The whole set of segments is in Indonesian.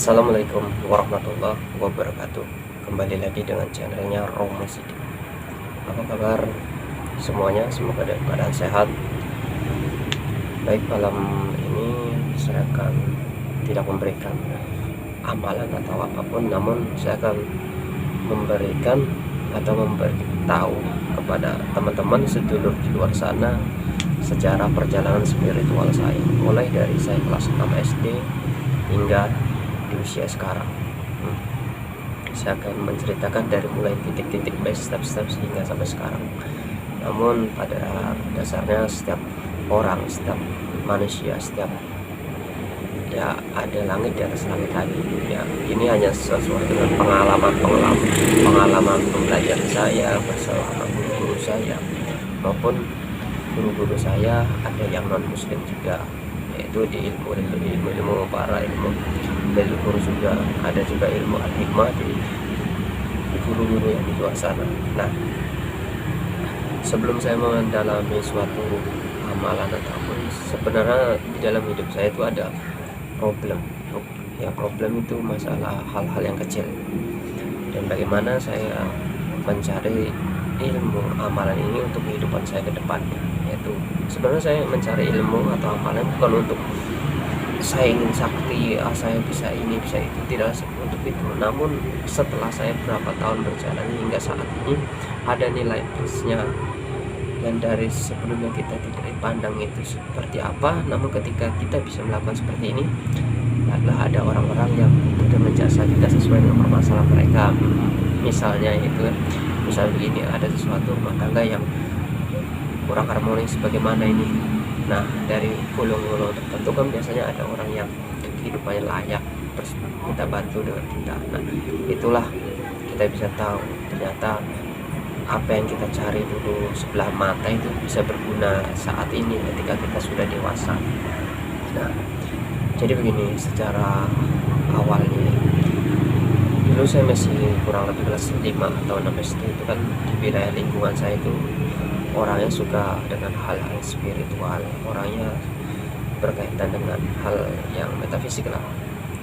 Assalamualaikum warahmatullahi wabarakatuh. Kembali lagi dengan channelnya Romo Sidik. Apa kabar semuanya? Semoga dalam keadaan sehat. Baik, malam ini saya akan tidak memberikan amalan atau apapun, namun saya akan memberikan atau memberitahu kepada teman-teman sedulur di luar sana sejarah perjalanan spiritual saya, mulai dari saya kelas 6 SD hingga di usia sekarang. Saya akan menceritakan dari mulai titik-titik by step-step hingga sampai sekarang. Namun pada dasarnya setiap orang, setiap manusia, setiap ya ada langit di atas langit lagi. Ya, ini hanya sesuai dengan pengalaman pembelajaran saya bersama guru-guru saya maupun guru-guru saya. Ada yang non muslim juga, yaitu di ilmu para ilmu leluhur juga, ada juga ilmu al-hikmah di guru-guru yang di luar sana. Nah, sebelum saya mendalami suatu amalan ataupun, sebenarnya di dalam hidup saya itu ada problem. Ya, problem itu masalah hal-hal yang kecil, dan bagaimana saya mencari ilmu amalan ini untuk kehidupan saya ke depannya. Yaitu sebenarnya saya mencari ilmu atau amalan bukan untuk saya ingin sakti, saya bisa ini bisa itu, tidak untuk itu. Namun setelah saya berapa tahun berjalan hingga saat ini, ada nilai plusnya, dan dari sebelumnya kita tidak dipandang itu seperti apa, namun ketika kita bisa melakukan seperti ini adalah ada orang-orang yang sudah menjasa kita sesuai dengan permasalahan mereka. Misalnya begini, ada sesuatu rumah tangga yang kurang harmonis bagaimana ini. Nah, dari gulung-gulung tertentu kan biasanya ada orang yang kehidupannya layak, terus kita bantu dengan kita. Nah, itulah kita bisa tahu ternyata apa yang kita cari dulu sebelah mata itu bisa berguna saat ini ketika kita sudah dewasa. Nah, jadi begini, secara awalnya dulu saya masih kurang lebih kelas 5 atau 6 SD, itu kan di wilayah lingkungan saya itu orangnya suka dengan hal-hal spiritual, orangnya berkaitan dengan hal yang metafisik lah.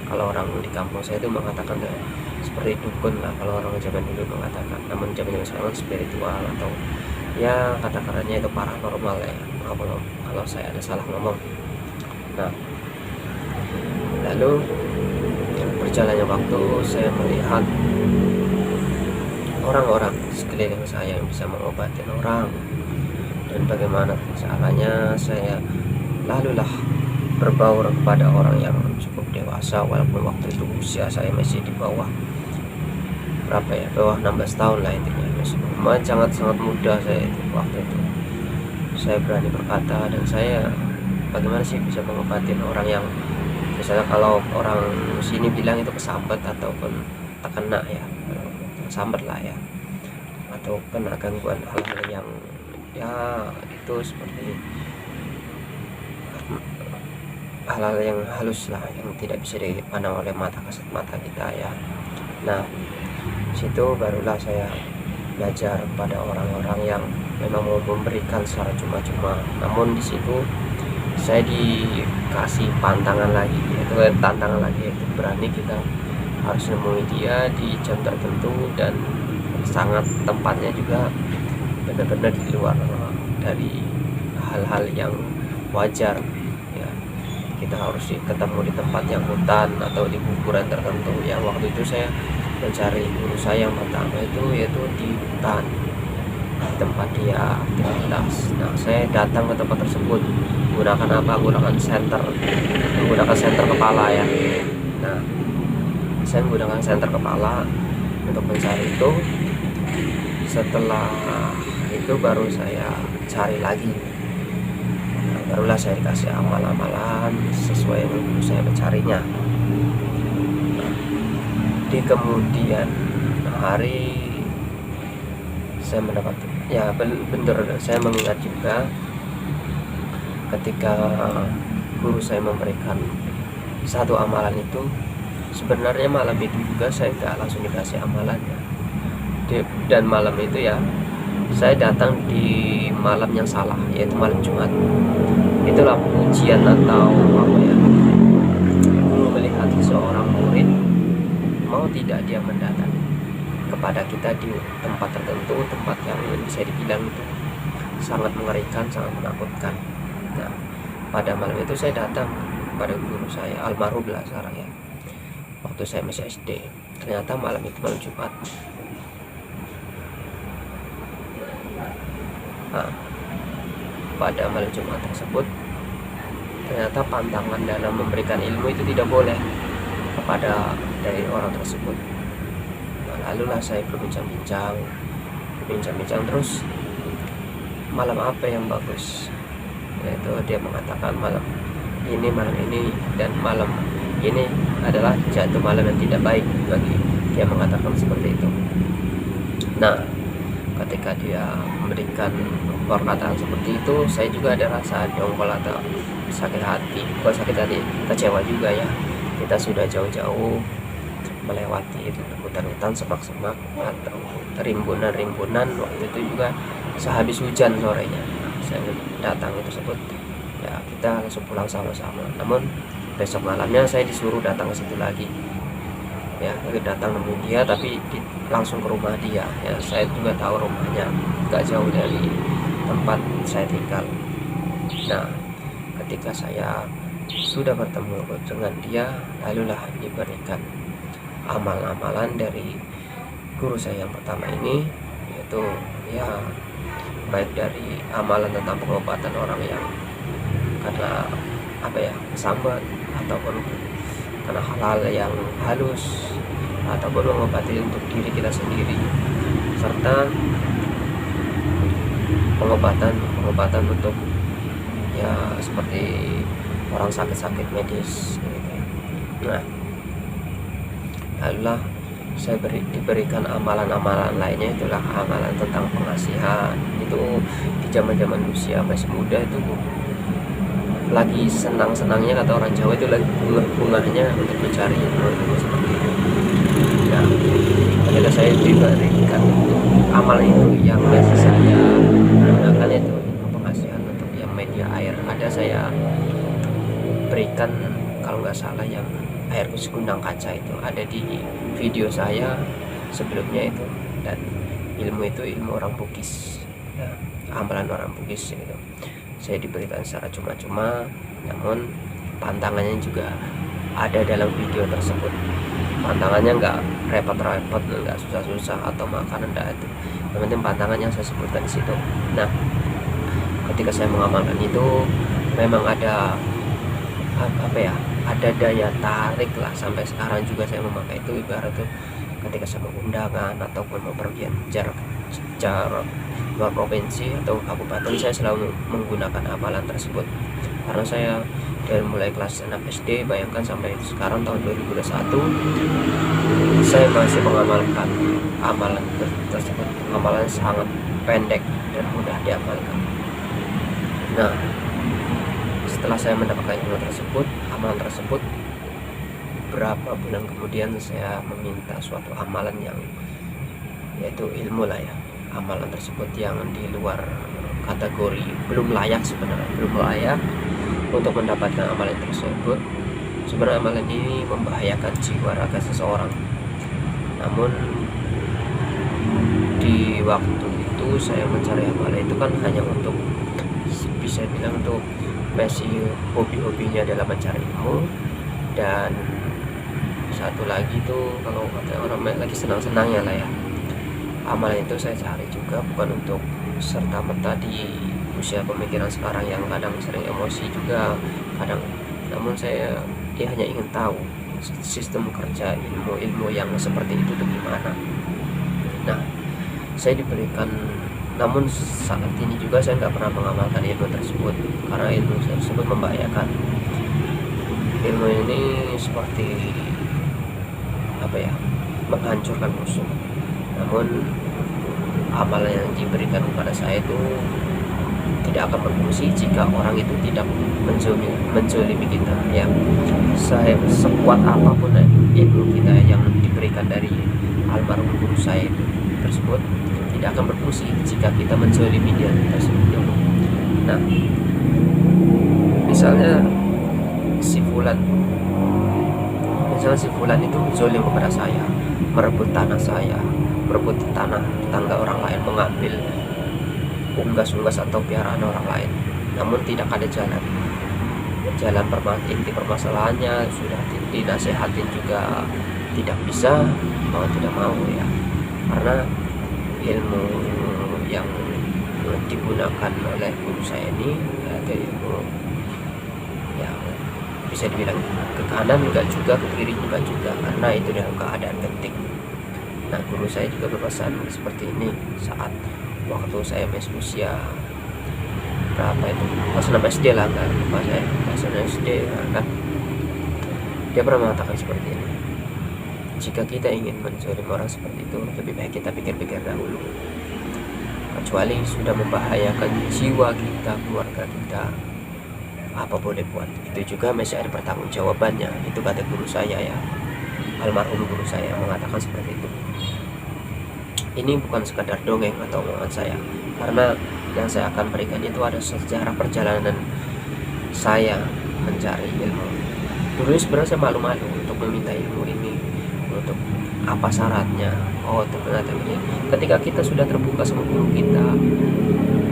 Kalau orang di kampung saya itu mengatakan seperti dukun lah, kalau orang zaman dulu mengatakan. Namun zaman sekarang spiritual atau ya kata-katanya itu paranormal ya. Kalau saya ada salah ngomong. Nah, lalu berjalannya waktu saya melihat orang-orang sekeliling saya yang bisa mengobati orang, dan bagaimana caranya saya lalulah berbaur kepada orang yang cukup dewasa, walaupun waktu itu usia saya masih di bawah bawah 16 tahun lah, intinya masih sangat muda saya itu. Waktu itu saya berani berkata, dan saya bagaimana sih bisa mengobati orang yang misalnya kalau orang sini bilang itu kesambet ataupun terkena ya, sambat lah ya, atau kena gangguan hal-hal yang ya itu seperti hal-hal yang halus lah, yang tidak bisa dipandang oleh mata kasat mata kita ya. Nah, situ barulah saya belajar pada orang-orang yang memang mau memberikan secara cuma-cuma. Namun di situ saya dikasih tantangan lagi, yaitu berani kita harus nemui dia di jam tertentu, dan sangat tempatnya juga benar-benar di luar dari hal-hal yang wajar ya. Kita harus ketemu di tempat yang hutan atau di kuburan tertentu ya. Waktu itu saya mencari guru saya yang pertama itu yaitu di hutan, di tempat dia aktivitas. Nah, saya datang ke tempat tersebut menggunakan senter kepala ya. Nah, saya menggunakan senter kepala untuk mencari itu. Setelah itu baru saya cari lagi. Nah, barulah saya dikasih amalan-amalan sesuai yang dulu saya mencarinya. Di kemudian hari saya mendapat ya benar, saya mengingat juga ketika guru saya memberikan satu amalan itu, sebenarnya malam itu juga saya nggak langsung dikasih amalannya. Dan malam itu ya saya datang di malam yang salah, yaitu malam Jumat. Itulah ujian atau apa ya, melihat seorang murid tidak dia mendatangi kepada kita di tempat tertentu, tempat yang bisa dibilang itu sangat mengerikan, sangat menakutkan. Nah, pada malam itu saya datang pada guru saya, almarhum lah sekarang ya, waktu saya masih SD. Ternyata malam itu malam Jumat. Nah, pada malam Jumat tersebut ternyata pantangan dalam memberikan ilmu itu tidak boleh kepada dari orang tersebut. Nah, lalulah saya berbincang-bincang terus, malam apa yang bagus, yaitu dia mengatakan malam ini dan malam ini adalah jatuh malam yang tidak baik bagi dia, mengatakan seperti itu. Nah, ketika dia memberikan perkataan seperti itu, saya juga ada rasa dongkol atau sakit hati, bukan sakit hati, kecewa juga ya. Kita sudah jauh-jauh melewati hutan-hutan, semak-semak atau rimbunan, waktu itu juga sehabis hujan sorenya. Saya datang tersebut ya, kita langsung pulang sama-sama. Namun besok malamnya saya disuruh datang ke situ lagi ya, datang nemuin dia, tapi langsung ke rumah dia ya. Saya juga tahu rumahnya gak jauh dari tempat saya tinggal. Nah, ketika saya sudah bertemu dengan dia, lalulah diberikan amalan-amalan dari guru saya yang pertama ini, yaitu ya baik dari amalan tentang pengobatan orang yang karena kesambat, ataupun karena hal-hal yang halus, ataupun mengobati untuk diri kita sendiri, serta pengobatan untuk ya seperti orang sakit-sakit medis gitu. Nah, lalulah saya diberikan amalan-amalan lainnya, itulah amalan tentang pengasihan. Itu di zaman-zaman usia masih muda itu lagi senang-senangnya, kata orang Jawa itu lagi bunga-bunganya untuk mencari ilmu seperti itu. Nah, ketika saya diberikan amal itu, yang biasa saya gunakan itu pengasihan untuk yang media air. Ada saya berikan, kalau nggak salah, yang air gundang kaca itu ada di video saya sebelumnya itu. Dan ilmu itu ilmu orang Bugis ya, amalan orang Bugis gitu. Saya diberikan secara cuma-cuma, namun pantangannya juga ada dalam video tersebut. Pantangannya nggak repot-repot, nggak susah-susah atau makanan, enggak itu. Yang penting pantangan yang saya sebutkan di situ. Nah, ketika saya mengamalkan itu, memang ada ada daya tarik lah. Sampai sekarang juga saya memakai itu, ibarat tuh ketika saya mau undangan ataupun mau pergian jarak luar provinsi atau kabupaten, saya selalu menggunakan amalan tersebut. Karena saya dari mulai kelas 6 SD, bayangkan sampai sekarang tahun 2021, saya masih mengamalkan amalan tersebut. Amalan sangat pendek dan mudah diamalkan. Nah, setelah saya mendapatkan ilmu tersebut, amalan tersebut, berapa bulan kemudian saya meminta suatu amalan yang yaitu ilmu lah ya, amalan tersebut yang di luar kategori, belum layak untuk mendapatkan amalan tersebut. Sebenarnya amalan ini membahayakan jiwa raga seseorang, namun di waktu itu saya mencari amalan itu kan hanya untuk, bisa bilang, untuk masih hobi-hobinya dalam mencari ilmu. Dan satu lagi tuh, kalau kata orang lagi senang-senangnya lah ya, amalan itu saya cari juga bukan untuk serta-merta di usia pemikiran sekarang yang kadang sering emosi juga kadang. Namun saya hanya ingin tahu sistem kerja ilmu yang seperti itu tuh gimana. Nah, saya diberikan, namun saat ini juga saya nggak pernah mengamalkan ilmu tersebut karena ilmu tersebut membahayakan. Ilmu ini seperti menghancurkan musuh. Namun amalan yang diberikan kepada saya itu tidak akan berfungsi jika orang itu tidak menzolimi kita ya. Saya sekuat apapun ilmu kita yang diberikan dari almarhum guru saya tersebut, tidak akan berfungsi jika kita menzolimi dia tersebut. Nah, misalnya si fulan misalnya si fulan itu zolim kepada saya, merebut tanah saya, merebut tanah tetangga orang lain, mengambil unggas-unggas atau piaraan orang lain, namun tidak ada jalan inti permasalahannya sudah dinasehatin juga tidak bisa, mau tidak mau ya, karena ilmu yang digunakan oleh guru saya ini ada ilmu yang bisa dibilang ke kanan enggak juga, ke kiri juga, karena itu dalam keadaan genting. Nah, guru saya juga berpesan seperti ini saat waktu saya masih usia berapa itu, kelas 6 SD lah kan, pas saya kelas 6 SD kan, dia pernah mengatakan seperti ini: jika kita ingin menzolim orang seperti itu, lebih baik kita pikir-pikir dahulu, kecuali sudah membahayakan jiwa kita, keluarga kita, apa boleh buat. Itu juga masih ada pertanggungjawabannya. Itu kata guru saya ya, almarhum guru saya mengatakan seperti itu. Ini bukan sekadar dongeng atau omongan saya, karena yang saya akan berikan itu ada sejarah perjalanan saya mencari ilmu. Dulu sebenarnya saya malu-malu untuk meminta ilmu ini, untuk apa syaratnya. Oh, ternyata ini. Ketika kita sudah terbuka sama guru kita,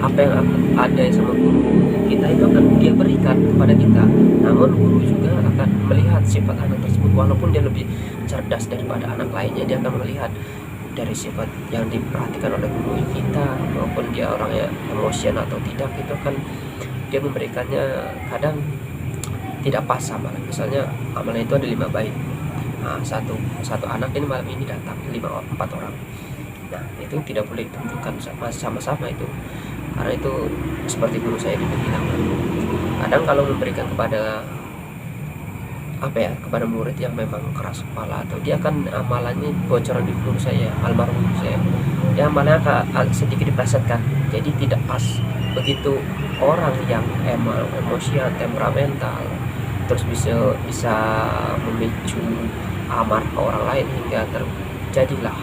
apa yang ada sama guru kita itu akan dia berikan kepada kita. Namun guru juga akan melihat sifat anak tersebut, walaupun dia lebih cerdas daripada anak lainnya, dia akan melihat dari sifat yang diperhatikan oleh guru kita, maupun dia orangnya emosian atau tidak, itu kan dia memberikannya kadang tidak pas amalan. Misalnya amalan itu ada 5 bait. Nah, satu anak ini malam ini datang 4 orang. Nah, itu tidak boleh ditunjukkan sama-sama itu, karena itu seperti guru saya juga bilang, kadang kalau memberikan kepada kepada murid yang memang keras kepala, atau dia kan amalannya bocoran di guru saya, almarhum guru saya, dia amalannya sedikit diplesetkan, jadi tidak pas. Begitu orang yang emosian, temperamental, terus bisa memicu amarah orang lain hingga terjadilah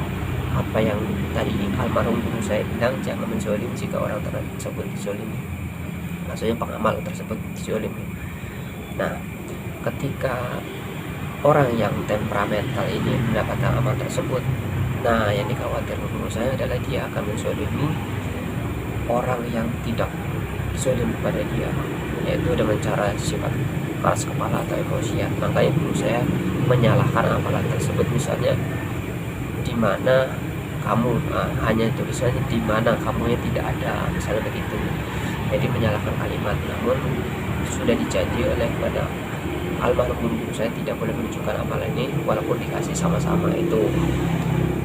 apa yang tadi almarhum guru saya bilang, jangan menzolim jika orang tersebut dizolimi, maksudnya pengamal tersebut dizolimi. Nah, ketika orang yang temperamental ini mendapatkan amal tersebut, nah yang dikhawatirkan guru saya adalah dia akan menzolimi orang yang tidak dizolim kepada dia, yaitu dengan cara sifat keras kepala atau emosian. Makanya guru saya menyalahkan amalan tersebut, misalnya di mana kamu, hanya tulisannya di mana kamunya tidak ada, misalnya begitu. Jadi menyalahkan kalimat, namun sudah dijanji oleh pada almarhum guru saya tidak boleh menunjukkan amalan ini walaupun dikasih sama-sama. Itu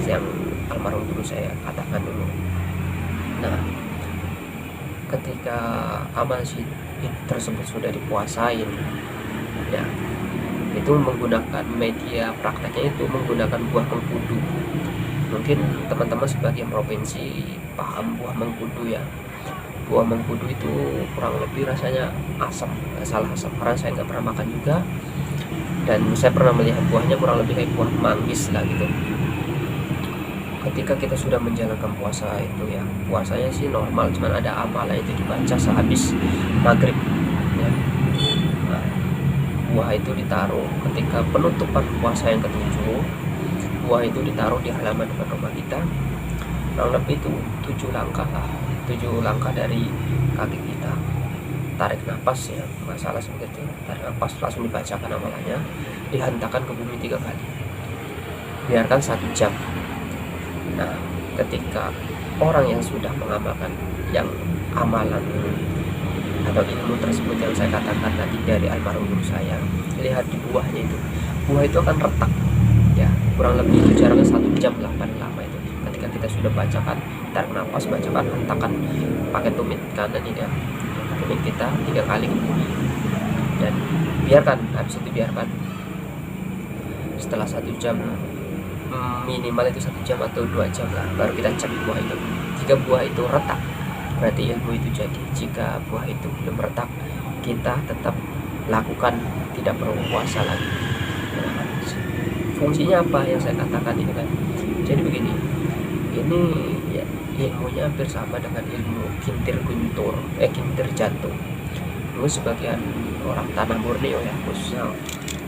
yang almarhum guru saya katakan dulu. Nah, ketika amal tersebut sudah dikuasain ya, itu menggunakan media prakteknya, itu menggunakan buah mengkudu. Mungkin teman-teman sebagian provinsi paham buah mengkudu ya. Buah mengkudu itu kurang lebih rasanya asam, salah asam, karena saya nggak pernah makan juga, dan saya pernah melihat buahnya kurang lebih kayak buah manggis lah gitu. Ketika kita sudah menjalankan puasa itu ya, puasanya sih normal, cuman ada amalan itu dibaca sehabis maghrib ya. Nah, buah itu ditaruh ketika penutupan puasa yang ke-7, buah itu ditaruh di halaman depan rumah kita, kurang lebih itu 7 langkah lah, 7 langkah dari kaki kita. Tarik nafas ya, nggak salah seperti itu, tarik nafas, langsung dibacakan amalannya, dihantarkan ke bumi 3 kali, biarkan 1 jam. Nah, ketika orang yang sudah mengamalkan yang amalan atau ilmu tersebut yang saya katakan tadi dari almarhum guru saya, lihat di buahnya itu, buah itu akan retak ya, kurang lebih itu jaraknya 1 jam lah paling lama itu. Ketika kita sudah bacakan, tarik nafas, bacakan, hentakan pakai tumit kanan ini ya, tumit kita 3 kali dan biarkan. Habis itu biarkan setelah 1 jam, minimal itu 1 jam atau 2 jam lah, baru kita cek buah itu. Jika buah itu retak, berarti ilmu itu jadi. Jika buah itu belum retak, kita tetap lakukan, tidak perlu puasa lagi. Nah, fungsinya apa yang saya katakan ini kan, jadi begini, ini ya, ilmunya hampir sama dengan ilmu kintir jantung. Mungkin sebagian orang tanah Borneo ya, khususnya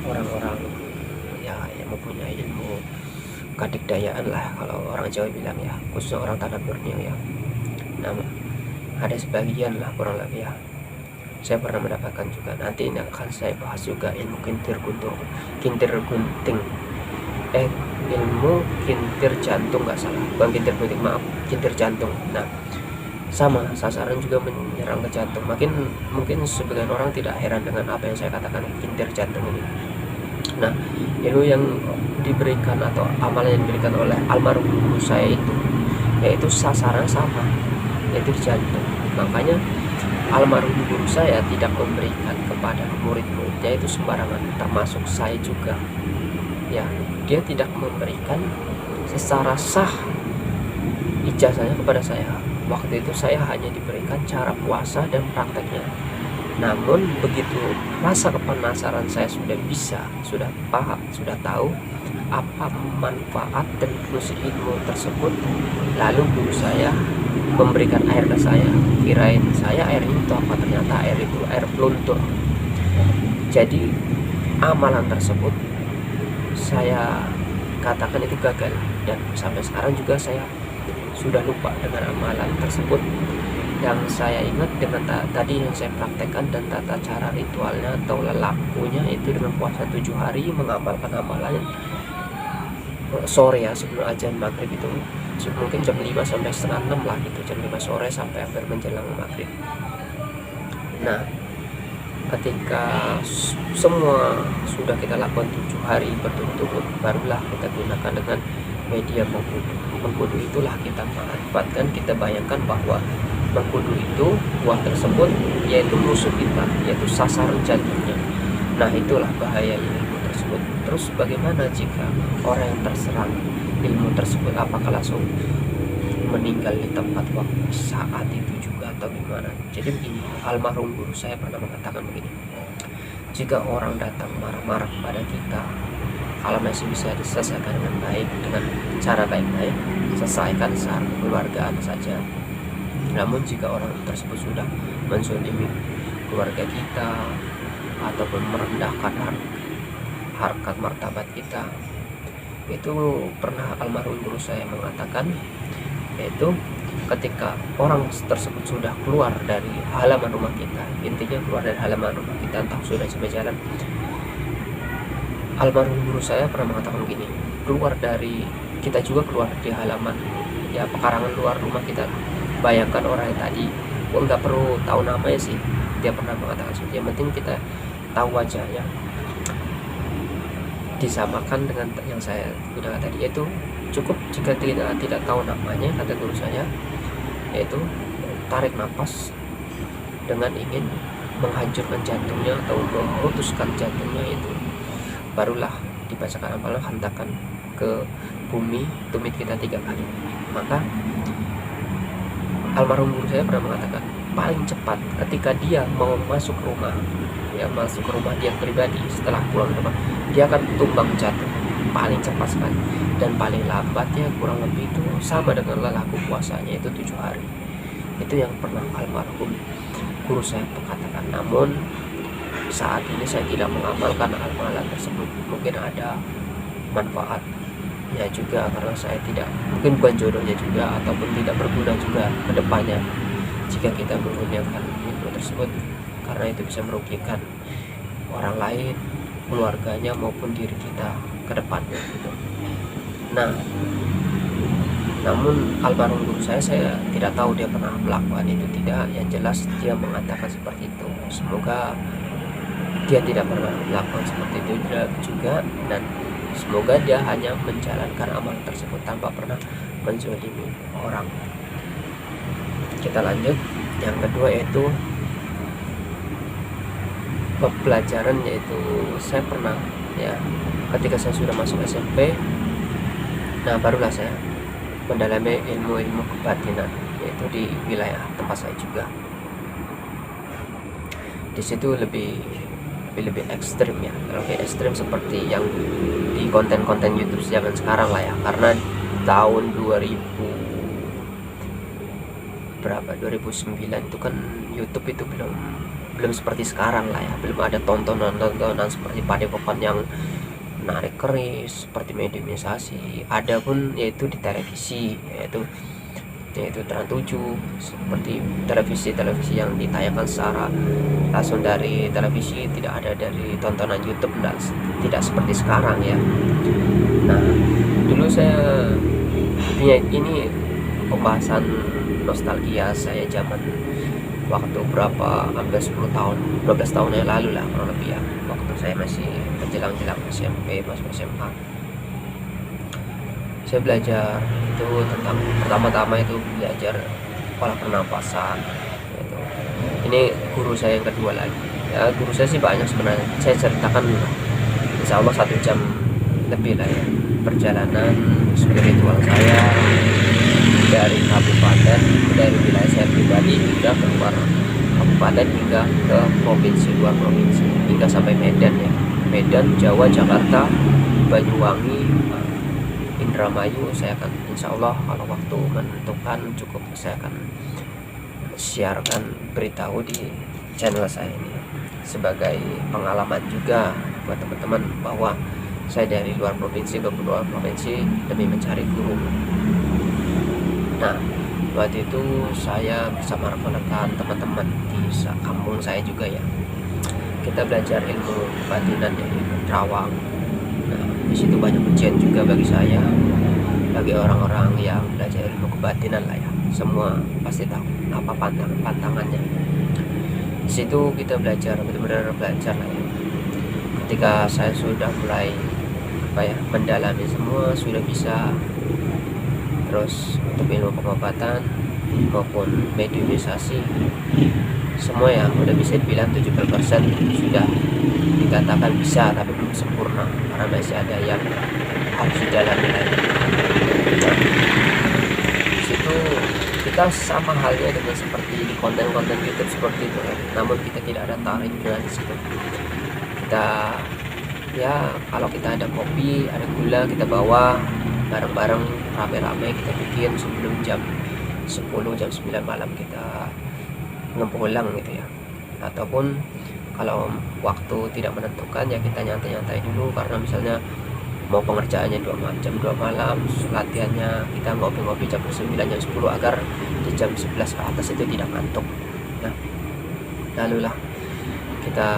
orang-orang ya mempunyai ilmu kadikdayaan lah kalau orang Jawa bilang ya, khususnya orang Tanah Borneo ya. Nah, ada sebagian lah kurang lebih ya, saya pernah mendapatkan juga. Nanti ini akan saya bahas juga ilmu kintir gunting, ilmu kintir jantung, nggak salah, bukan kintir gunting, maaf, kintir jantung. Nah, sama sasaran juga menyerang ke jantung. Mungkin sebagian orang tidak heran dengan apa yang saya katakan kintir jantung ini. Nah, ilmu yang diberikan atau amalan yang diberikan oleh almarhum guru saya itu, yaitu sasaran sama, yaitu di jantung. Makanya almarhum guru saya tidak memberikan kepada murid-muridnya itu sembarangan, termasuk saya juga ya. Dia tidak memberikan secara sah ijazahnya kepada saya. Waktu itu saya hanya diberikan cara puasa dan prakteknya. Namun begitu rasa kepenasaran saya sudah paham, sudah tahu apa manfaat dan fungsi ilmu tersebut, lalu guru saya memberikan air ke saya. Kirain saya air itu apa, ternyata air itu air peluntur. Jadi amalan tersebut saya katakan itu gagal, dan sampai sekarang juga saya sudah lupa dengan amalan tersebut. Yang saya ingat dengan tadi yang saya praktekkan dan tata cara ritualnya atau lelakunya itu dengan puasa 7 hari, mengamalkan amalan sore ya, sebelum azan maghrib itu mungkin jam 5 sampai setengah 6 lah gitu, jam 5 sore sampai hampir menjelang maghrib. Nah, ketika semua sudah kita lakukan 7 hari berturut-turut, barulah kita gunakan dengan media mengkudu. Itulah kita manfaatkan. Kita bayangkan bahwa mengkudu itu buah tersebut yaitu musuh kita, yaitu sasaran jantungnya. Nah, itulah bahaya ilmu tersebut. Terus bagaimana jika orang yang terserang ilmu tersebut, apakah langsung meninggal di tempat waktu saat itu juga atau gimana? Jadi begini, almarhum guru saya pernah mengatakan begini, jika orang datang marah-marah kepada kita, kalau masih bisa diselesaikan dengan baik, dengan cara baik-baik, selesaikan secara kekeluargaan saja. Namun jika orang tersebut sudah menzolimi keluarga kita ataupun merendahkan harkat martabat kita, itu pernah almarhum guru saya mengatakan, yaitu ketika orang tersebut sudah keluar dari halaman rumah kita, intinya keluar dari halaman rumah kita, entah sudah sampai jalan. Almarhum guru saya pernah mengatakan begini, keluar dari kita juga keluar di halaman ya, pekarangan luar rumah kita. Bayangkan orang yang tadi, nggak perlu tahu namanya sih, dia pernah mengatakan seperti, yang penting kita tahu wajahnya. Disamakan dengan yang saya gunakan tadi, yaitu cukup jika tidak tahu namanya, kata guru saya, yaitu tarik nafas dengan ingin menghancurkan jantungnya atau memutuskan jantungnya, itu barulah dibacakan amalan, hantakan ke bumi, tumit kita 3 kali. Maka almarhum guru saya pernah mengatakan, paling cepat ketika dia mau masuk rumah ya, masuk ke rumah dia pribadi, setelah pulang rumah dia akan tumbang jatuh, paling cepat sekali. Dan paling lambatnya kurang lebih itu sama dengan lelaku puasanya, itu 7 hari. Itu yang pernah almarhum guru saya katakan. Namun saat ini saya tidak mengamalkan amalan tersebut. Mungkin ada manfaatnya juga, karena saya tidak, mungkin bukan jodohnya juga, ataupun tidak berguna juga ke depannya jika kita menggunakan ilmu tersebut, karena itu bisa merugikan orang lain, keluarganya maupun diri kita ke depannya gitu. Nah, namun almarhum guru saya tidak tahu dia pernah melakukan itu tidak. Yang jelas dia mengatakan seperti itu. Semoga dia tidak pernah melakukan seperti itu juga, dan semoga dia hanya menjalankan amal tersebut tanpa pernah menzalimi orang. Kita lanjut. Yang kedua yaitu pelajaran, yaitu saya pernah ya, ketika saya sudah masuk SMP, nah barulah saya mendalami ilmu kebatinan, yaitu di wilayah tempat saya juga. Di situ lebih ekstrim ya, lebih ekstrim seperti yang di konten-konten YouTube zaman sekarang lah ya, karena tahun 2009 itu kan YouTube itu belum seperti sekarang lah ya, belum ada tontonan seperti Padepokan yang menarik keris seperti mediumisasi. Ada pun yaitu di televisi, yaitu Trans 7, seperti televisi yang ditayangkan secara langsung dari televisi, tidak ada dari tontonan YouTube, tidak seperti sekarang ya. Nah, dulu saya ini pembahasan nostalgia saya zaman waktu berapa, hampir 10 tahun 12 tahun yang lalu lah kurang lebih ya, waktu saya masih menjelang SMP, masuk SMA. Saya belajar itu tentang, pertama-tama itu belajar pola pernapasan gitu. Ini guru saya yang kedua lagi ya. Guru saya sih banyak sebenarnya, saya ceritakan insya Allah 1 jam lebih lah ya, perjalanan spiritual saya dari kabupaten, dari wilayah saya pribadi hingga keluar kabupaten, hingga ke provinsi, luar provinsi, hingga sampai Medan ya, Medan, Jawa, Jakarta, Banyuwangi, Indramayu. Saya akan insya Allah kalau waktu menentukan cukup, saya akan siarkan, beritahu di channel saya ini sebagai pengalaman juga buat teman-teman bahwa saya dari luar provinsi ke luar provinsi demi mencari guru. Nah, waktu itu saya bersama rekan-rekan teman-teman di kampung saya juga ya, kita belajar ilmu kebatinan ya, ilmu terawang. Nah, di situ banyak ujian juga bagi saya, bagi orang-orang yang belajar ilmu kebatinan lah ya, semua pasti tahu apa pantangannya. Di situ kita belajar, benar-benar belajar lah ya. Ketika saya sudah mulai mendalami semua, sudah bisa, terus untuk ilmu pengobatan maupun mediumisasi, semua ya udah bisa dibilang 70% sudah dikatakan bisa, tapi belum sempurna karena masih ada yang harus didalami lagi. Nah, situ kita sama halnya dengan seperti di konten-konten YouTube seperti itu ya, namun kita tidak ada tarifnya di situ. Kita ya, kalau kita ada kopi, ada gula, kita bawa bareng-bareng, rame-rame kita bikin sebelum jam 10, jam 9 malam kita ngepulang gitu ya. Ataupun kalau waktu tidak menentukan ya kita nyantai-nyantai dulu, karena misalnya mau pengerjaannya jam 2 malam, latihannya kita ngopi-ngopi jam 9, jam 10 agar di jam 11 ke atas itu tidak ngantuk. Nah, lalulah kita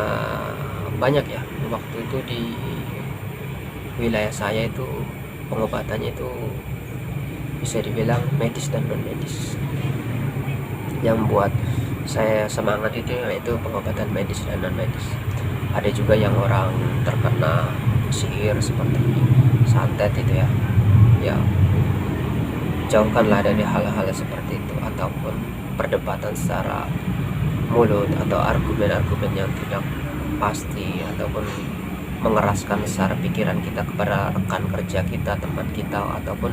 banyak ya waktu itu di wilayah saya itu pengobatannya itu bisa dibilang medis dan non medis. Yang membuat saya semangat itu yaitu pengobatan medis dan non medis. Ada juga yang orang terkena sihir seperti santet itu ya, ya jauhkanlah dari hal-hal seperti itu, ataupun perdebatan secara mulut atau argumen-argumen yang tidak pasti, ataupun mengeraskan secara pikiran kita kepada rekan kerja kita, teman kita, ataupun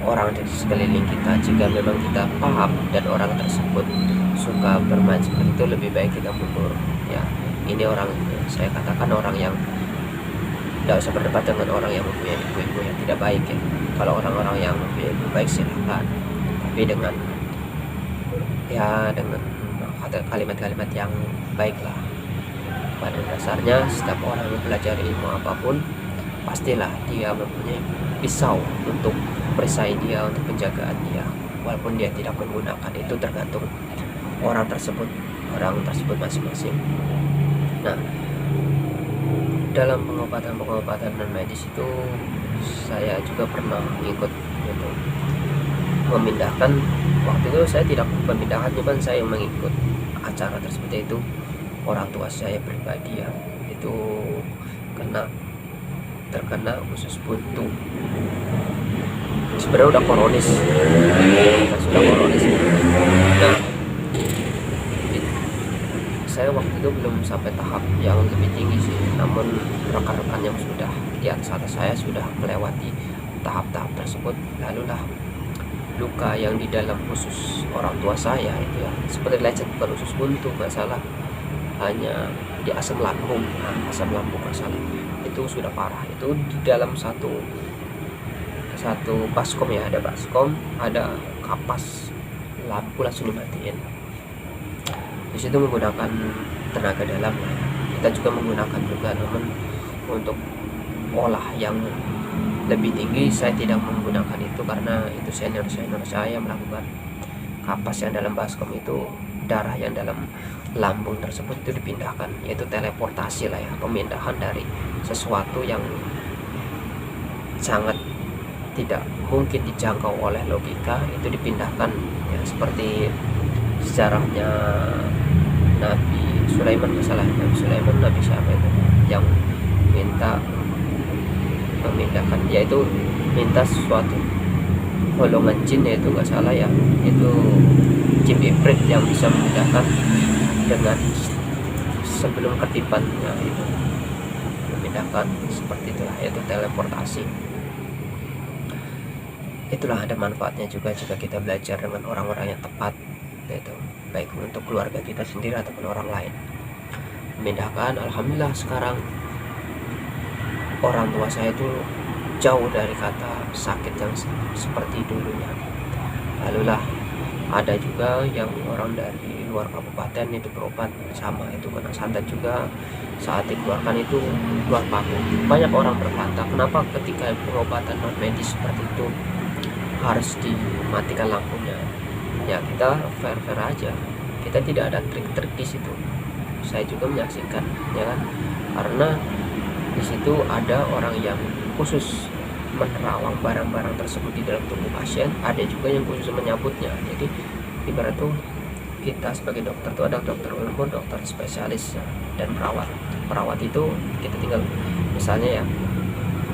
orang di sekeliling kita. Jika memang kita paham dan orang tersebut suka bermain seperti itu, lebih baik kita mundur ya. Ini orang, saya katakan orang yang tidak usah berdebat dengan orang yang mempunyai ilmu yang tidak baik ya. Kalau orang-orang yang mempunyai ilmu baik silahkan, tapi dengan kalimat-kalimat yang baik lah. Pada dasarnya setiap orang yang belajar ilmu apapun, pastilah dia mempunyai pisau untuk perisai dia, untuk penjagaan dia, walaupun dia tidak menggunakan. Itu tergantung orang tersebut masing-masing. Nah, dalam pengobatan non medis itu saya juga pernah ikut gitu, memindahkan. Waktu itu saya tidak memindahkan, cuman saya mengikut acara tersebut, itu orang tua saya pribadi ya, itu terkena usus buntu. Sebenarnya udah koronis. Nah, saya waktu itu belum sampai tahap yang lebih tinggi sih, namun rekan-rekan yang sudah di atas saya sudah melewati tahap-tahap tersebut. Lalulah luka yang di dalam usus orang tua saya itu ya, seperti lecet, bukan usus buntu, nggak salah, hanya di asam lambung. Asam lambung nggak salah, itu sudah parah. Itu di dalam satu baskom ya, ada baskom, ada kapas, lampu langsung dimatiin. Di situ menggunakan tenaga dalam. Kita juga menggunakan juga, namun untuk olah yang lebih tinggi saya tidak menggunakan itu, karena itu senior saya melakukan kapas yang dalam baskom itu, darah yang dalam lambung tersebut itu dipindahkan, yaitu teleportasi lah ya, pemindahan dari sesuatu yang sangat tidak mungkin dijangkau oleh logika, itu dipindahkan ya, seperti sejarahnya Nabi Sulaiman, Nabi Sulaiman, Nabi siapa itu yang minta memindahkan, yaitu minta sesuatu golongan jin, yaitu nggak salah ya, itu jin ibrit yang bisa memindahkan dengan sebelum ketipannya, itu memindahkan seperti itulah, yaitu teleportasi. Itulah ada manfaatnya juga jika kita belajar dengan orang-orang yang tepat, yaitu baik untuk keluarga kita sendiri ataupun orang lain. Memindahkan, alhamdulillah sekarang orang tua saya itu jauh dari kata sakit yang seperti dulunya. Lalu lah ada juga yang orang dari luar kabupaten itu berobat sama itu kena santet juga, saat dikeluarkan itu keluar paku. Banyak orang berkata, kenapa ketika pengobatan non medis seperti itu harus dimatikan lampunya? Ya kita fair-fair aja, kita tidak ada trik-trik di situ. Saya juga menyaksikan ya kan, karena di situ ada orang yang khusus menerawang barang-barang tersebut di dalam tubuh pasien, ada juga yang khusus menyambutnya. Jadi ibarat tuh kita sebagai dokter tuh ada dokter umum, dokter spesialis dan perawat. Perawat itu kita tinggal misalnya ya,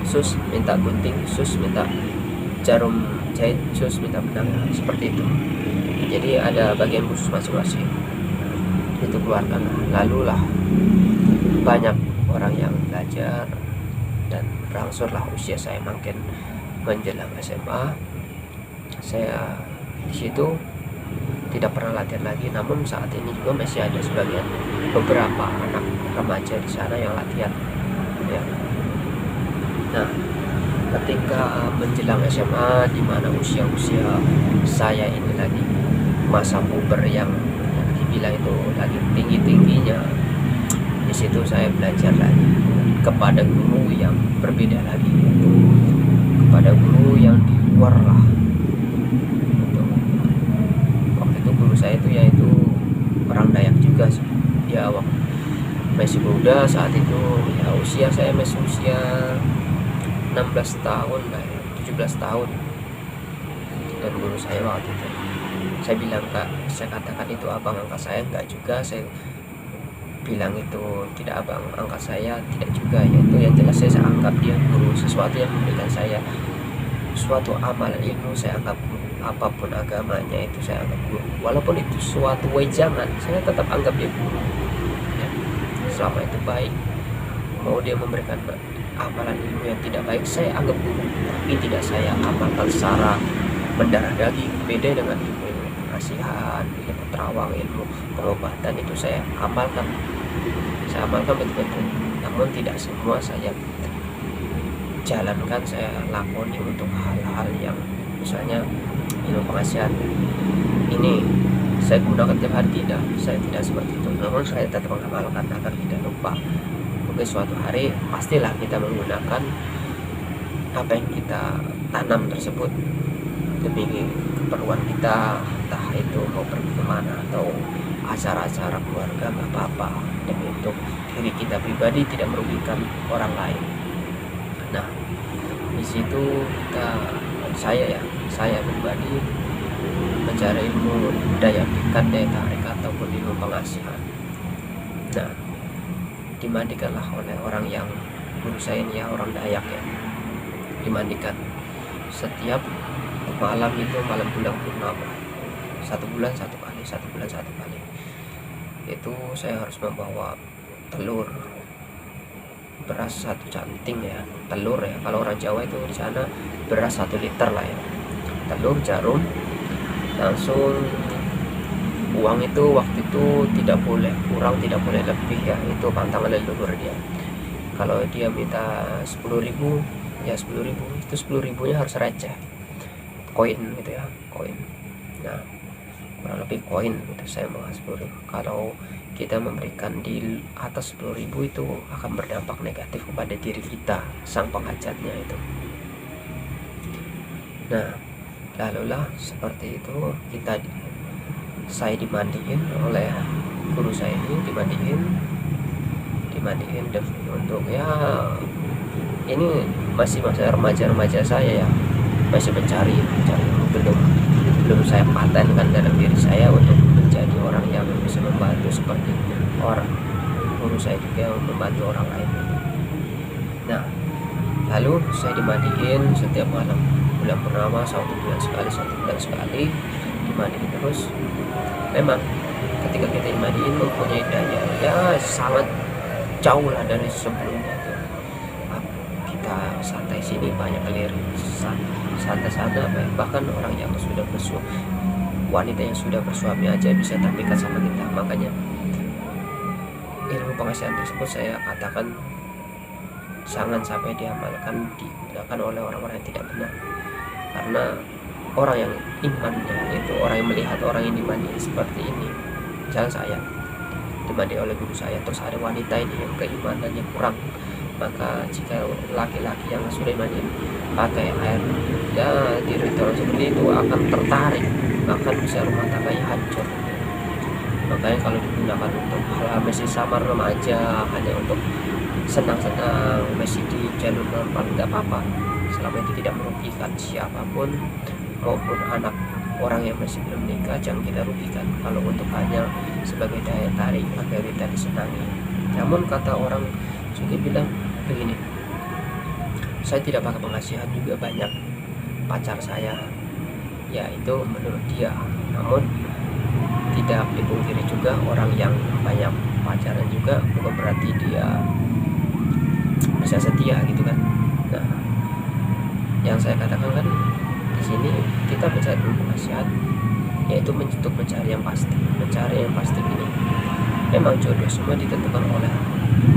sus minta gunting, sus minta jarum jahit, sus minta benang, seperti itu. Jadi ada bagian khusus masing-masing itu keluarkan. Lalu lah banyak orang yang belajar dan berangsurlah usia saya makin menjelang SMA. Saya di situ tidak pernah latihan lagi, namun saat ini juga masih ada sebagian beberapa anak remaja di sana yang latihan ya. Nah, ketika menjelang SMA, di mana usia-usia saya ini lagi masa puber yang dibilang itu lagi tinggi-tingginya, di situ saya belajar lagi kepada guru yang berbeda lagi, kepada guru yang di luar lah. Waktu itu guru saya itu yaitu orang Dayak juga sih. Ya waktu masih muda saat itu ya, usia saya masih usia 16 tahun lah ya, 17 tahun. Dan guru saya waktu itu saya bilang, Kak, saya katakan itu abang angkat saya, enggak juga. Saya bilang itu tidak abang angkat saya, tidak juga, yaitu yang jelas saya anggap dia guru. Sesuatu yang memberikan saya suatu amal ilmu saya anggap guru, apapun agamanya itu saya anggap guru, walaupun itu suatu wejangan saya tetap anggap dia guru ya. Selama itu baik, mau dia memberikan amalan ilmu yang tidak baik saya anggap guru, tapi tidak saya amalkan secara mendarah daging. Beda dengan ilmu pengasihan, ilmu terawang, ilmu pengobatan, itu saya amalkan betul-betul, namun tidak semua saya jalankan, saya lakoni untuk hal-hal yang misalnya ilmu pengasihan ini saya gunakan tiap hari, tidak, saya tidak seperti itu. Namun saya tetap mengamalkan agar tidak lupa. Mungkin suatu hari pastilah kita menggunakan apa yang kita tanam tersebut demi keperluan kita, entah itu mau pergi kemana atau acara-acara keluarga, nggak apa-apa, demi untuk diri kita pribadi, tidak merugikan orang lain. Nah, di situ saya pribadi mencari ilmu daya pikat, daya tarik ataupun ilmu pengasihan. Nah, dimandikanlah oleh orang yang guru saya ini ya, orang Dayak ya, dimandikan setiap malam itu, malam bulan purnama, 1 bulan 1 kali, 1 bulan 1 kali. Itu saya harus membawa telur, beras 1 canting ya, telur ya, kalau orang Jawa itu di sana beras 1 liter lah ya, telur, jarum, langsung uang itu waktu itu tidak boleh kurang, tidak boleh lebih ya, itu pantangan leluhur dia. Kalau dia minta 10.000 ya 10.000, itu 10.000 nya harus receh, koin gitu ya, koin. Nah, kurang lebih koin itu saya mau 10.000. Kalau kita memberikan di atas 10.000 itu akan berdampak negatif kepada diri kita, sang penghajatnya itu. Nah, lalulah seperti itu saya dimandiin oleh guru saya ini, dimandiin demi untuk ya, ini masih masa remaja saya ya, masih mencari belum saya patenkan dalam diri saya untuk menjadi orang yang bisa membantu seperti orang guru saya juga membantu orang lain. Nah, lalu saya dimandiin setiap malam, bulan purnama 1 bulan sekali dimandiin terus. Memang ketika kita dimandiin mempunyai daya ya sangat jauh lah dari sebelumnya tuh. Kita santai sini banyak kelir, santai sana, bahkan orang yang sudah wanita yang sudah bersuami aja bisa terpikat sama kita. Makanya ilmu pengasihan tersebut saya katakan jangan sampai diamalkan, digunakan oleh orang-orang yang tidak benar. Karena orang yang imannya itu, orang yang melihat orang yang dimandi seperti ini, misalnya saya dimandi oleh guru saya, terus ada wanita ini yang keimanannya kurang, maka jika laki-laki yang sudah dimandi pakai air ya di ritual seperti itu akan tertarik, bahkan bisa rumah tangganya hancur. Makanya kalau digunakan untuk hal masih samar remaja, hanya untuk senang-senang, masih di jalur normal, nggak apa-apa selama itu tidak merugikan siapapun maupun anak orang yang masih belum nikah. Jangan kita rugikan kalau untuk hanya sebagai daya tarik agar kita disenangi. Namun kata orang juga bilang begini, saya tidak pakai pengasihan juga banyak pacar saya, ya itu menurut dia. Namun tidak dipungkiri juga orang yang banyak pacaran juga bukan berarti dia bisa setia gitu kan. Nah, yang saya katakan kan di sini kita mencari pengasihan, yaitu untuk mencari yang pasti. Mencari yang pasti ini memang jodoh semua ditentukan oleh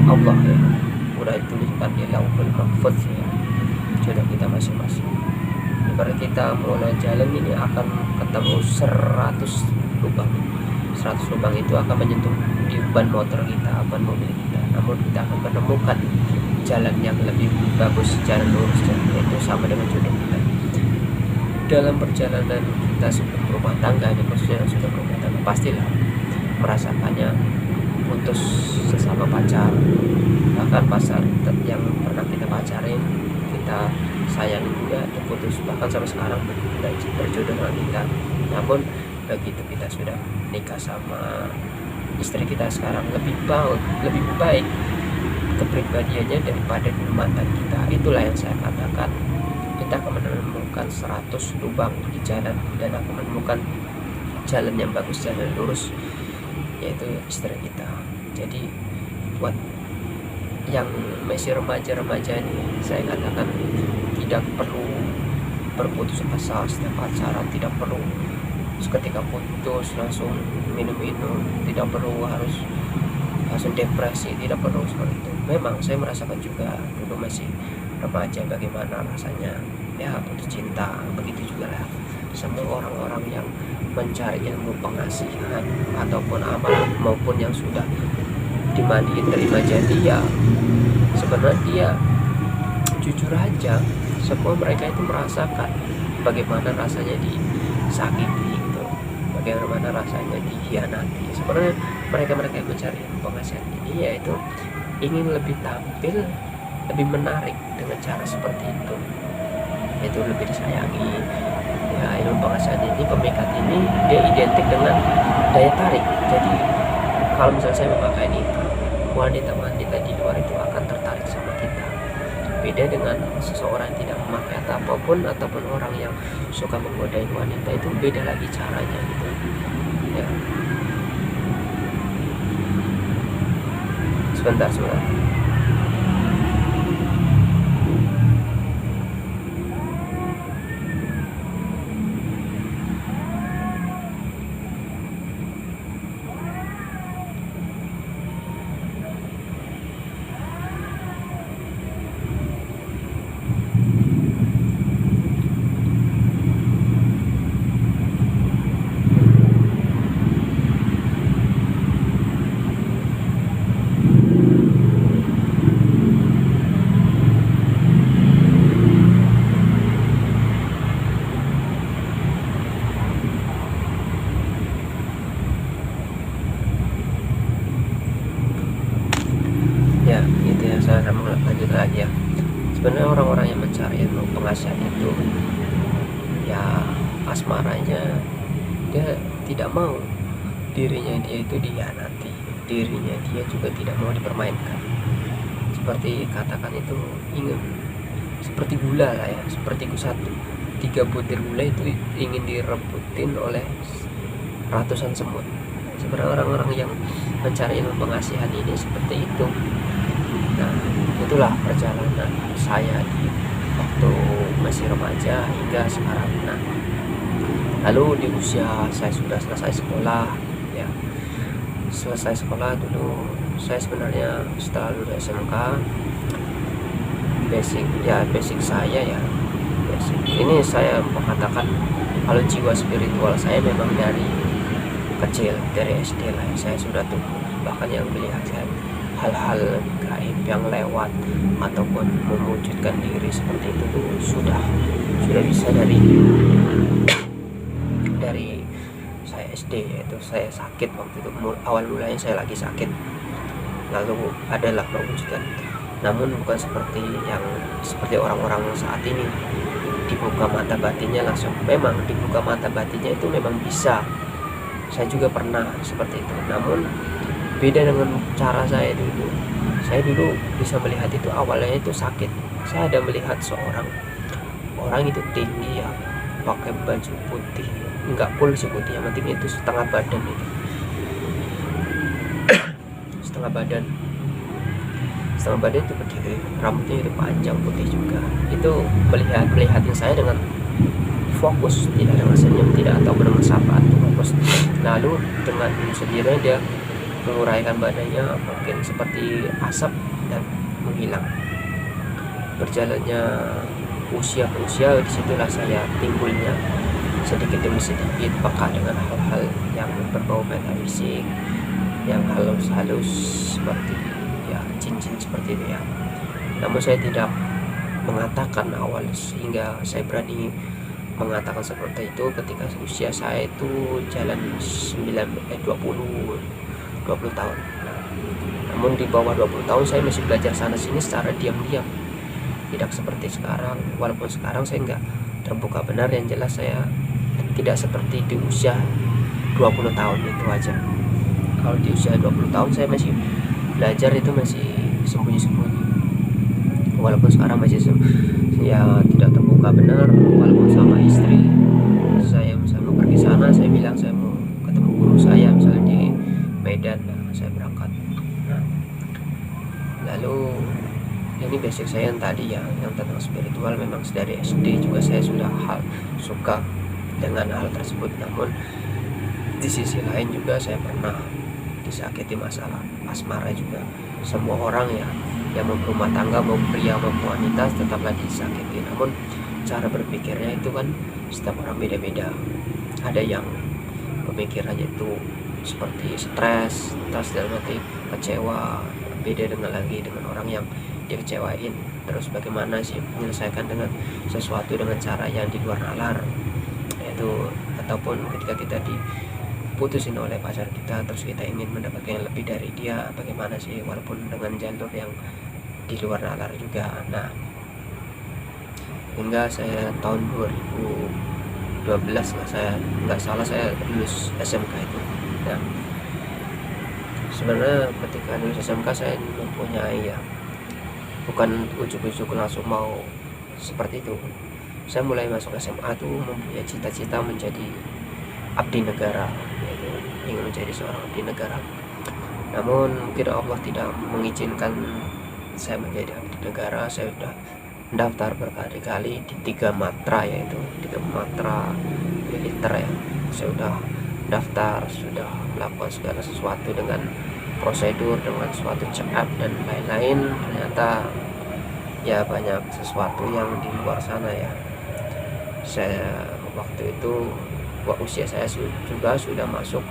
Allah ya, udah dituliskan di Lauhul Mahfuz ya, jodoh kita masing-masing. Ibarat kita mulai jalan ini akan ketemu 100 lubang. 100 lubang itu akan menyentuh di ban motor kita, ban mobil kita. Namun kita akan menemukan jalan yang lebih bagus, jalan lurus, yaitu sama dengan jodoh kita. Dalam perjalanan kita sebelum berumah tangga, ini khususnya yang sudah berumah tangga, pastilah merasakannya putus sesama pacar, bahkan pacar yang pernah kita pacarin, kita sayang juga putus, bahkan sampai sekarang berjodoh dengan kita. Namun begitu kita sudah nikah sama istri kita sekarang, lebih baik kepribadiannya daripada mantan kita. Itulah yang saya katakan, kita akan menemukan 100 lubang di jalan dan akan menemukan jalan yang bagus, jalan lurus, yaitu istri kita. Jadi buat yang masih remaja ini, saya katakan tidak perlu berputus asa setiap pacaran, tidak perlu ketika putus langsung minum-minum, tidak perlu harus langsung depresi, tidak perlu seperti itu. Memang saya merasakan juga dulu masih remaja bagaimana rasanya ya putus cinta. Begitu juga lah semua orang-orang yang mencari ilmu pengasihan ataupun amal maupun yang sudah dimandiin terima jadi, ya sebenarnya dia jujur aja, semua mereka itu merasakan bagaimana rasanya disakiti, bagaimana rasanya dikhianati. Sebenarnya mereka yang mencari pengasihan ini yaitu ingin lebih tampil, lebih menarik dengan cara seperti itu, yaitu lebih disayangi. Ya, ilmu pengasihan ini, pemikat ini, dia identik dengan daya tarik. Jadi kalau misalnya saya memakai ini, wanita-wanita di luar itu akan tertarik sama kita. Beda dengan seseorang yang tidak memakai ataupun orang yang suka menggodain wanita, itu beda lagi caranya gitu ya. Sebentar penasihat itu ya asmaranya, dia tidak mau dirinya dia itu dihianati, dirinya dia juga tidak mau dipermainkan. Seperti katakan itu ingin seperti gula lah ya, seperti satu 3 butir gula itu ingin direbutin oleh ratusan semut. Sebenarnya orang-orang yang mencari ilmu pengasihan ini seperti itu. Nah, itulah perjalanan saya di waktu masih remaja hingga sekarang. Nah, lalu di usia saya sudah selesai sekolah ya, selesai sekolah dulu saya sebenarnya setelah lulus SMK, basic saya ya, basic ini saya mengatakan kalau jiwa spiritual saya memang dari kecil, dari SD lah saya sudah tumbuh, bahkan yang melihat saya hal-hal gaib yang lewat ataupun mewujudkan diri seperti itu tuh sudah bisa dari saya SD, yaitu saya sakit waktu itu. Awal mulanya saya lagi sakit, lalu adalah mewujudkan, namun bukan seperti orang-orang saat ini dibuka mata batinnya langsung. Memang dibuka mata batinnya itu memang bisa, saya juga pernah seperti itu, namun beda dengan cara saya dulu. Saya dulu bisa melihat itu awalnya itu sakit. Saya ada melihat seorang orang itu tinggi ya, pakai baju putih, enggak full sih putih, yang penting itu setengah badan itu, setengah badan itu berdiri, rambutnya itu panjang putih juga. Itu melihatin saya dengan fokus, tidak dengan senyum, tidak atau dengan sapaan, fokus. Lalu dengan sendirinya dia menguraikan badannya, mungkin seperti asap, dan menghilang. Berjalannya usia ke usia, disitulah saya timbulnya sedikit demi sedikit peka dengan hal-hal yang berbau metafisik, yang halus-halus seperti ya cincin seperti itu ya. Namun saya tidak mengatakan awal, sehingga saya berani mengatakan seperti itu ketika usia saya itu jalan 20 tahun. Namun di bawah 20 tahun saya masih belajar sana sini secara diam-diam, tidak seperti sekarang. Walaupun sekarang saya enggak terbuka benar, yang jelas saya tidak seperti di usia 20 tahun itu aja. Kalau di usia 20 tahun saya masih belajar, itu masih sembunyi-sembunyi. Walaupun sekarang masih ya tidak terbuka benar. Walaupun sama istri saya misalnya mau pergi sana, saya bilang saya mau ketemu guru saya misalnya di Medan, saya berangkat. Nah, lalu ini basic saya yang tadi ya, yang tentang spiritual. Memang dari SD juga saya sudah suka dengan hal tersebut. Namun di sisi lain juga saya pernah disakiti masalah asmara juga. Semua orang ya yang mau berumah tangga, mau pria mau wanita, tetaplah disakiti. Namun cara berpikirnya itu kan setiap orang beda-beda. Ada yang pemikirannya itu seperti stres, dalam arti kecewa, beda dengan orang yang dikecewain. Terus bagaimana sih menyelesaikan dengan sesuatu dengan cara yang di luar nalar, yaitu ataupun ketika kita diputusin oleh pacar kita, terus kita ingin mendapatkan yang lebih dari dia, bagaimana sih walaupun dengan jalur yang di luar nalar juga. Nah, hingga saya tahun 2012 saya nggak salah saya lulus SMK itu. Nah, sebenarnya ketika lulus SMK saya mempunyai ya, bukan ujuk-ujuk langsung mau seperti itu. Saya mulai masuk SMA tuh mempunyai cita-cita menjadi abdi negara, yaitu ingin menjadi seorang abdi negara. Namun mungkin Allah tidak mengizinkan saya menjadi abdi negara. Saya sudah mendaftar berkali-kali di 3 matra, yaitu 3 matra militer ya. Saya sudah daftar, sudah melakukan segala sesuatu dengan prosedur, dengan suatu check-up dan lain-lain. Ternyata ya banyak sesuatu yang di luar sana ya. Saya waktu itu usia saya juga sudah masuk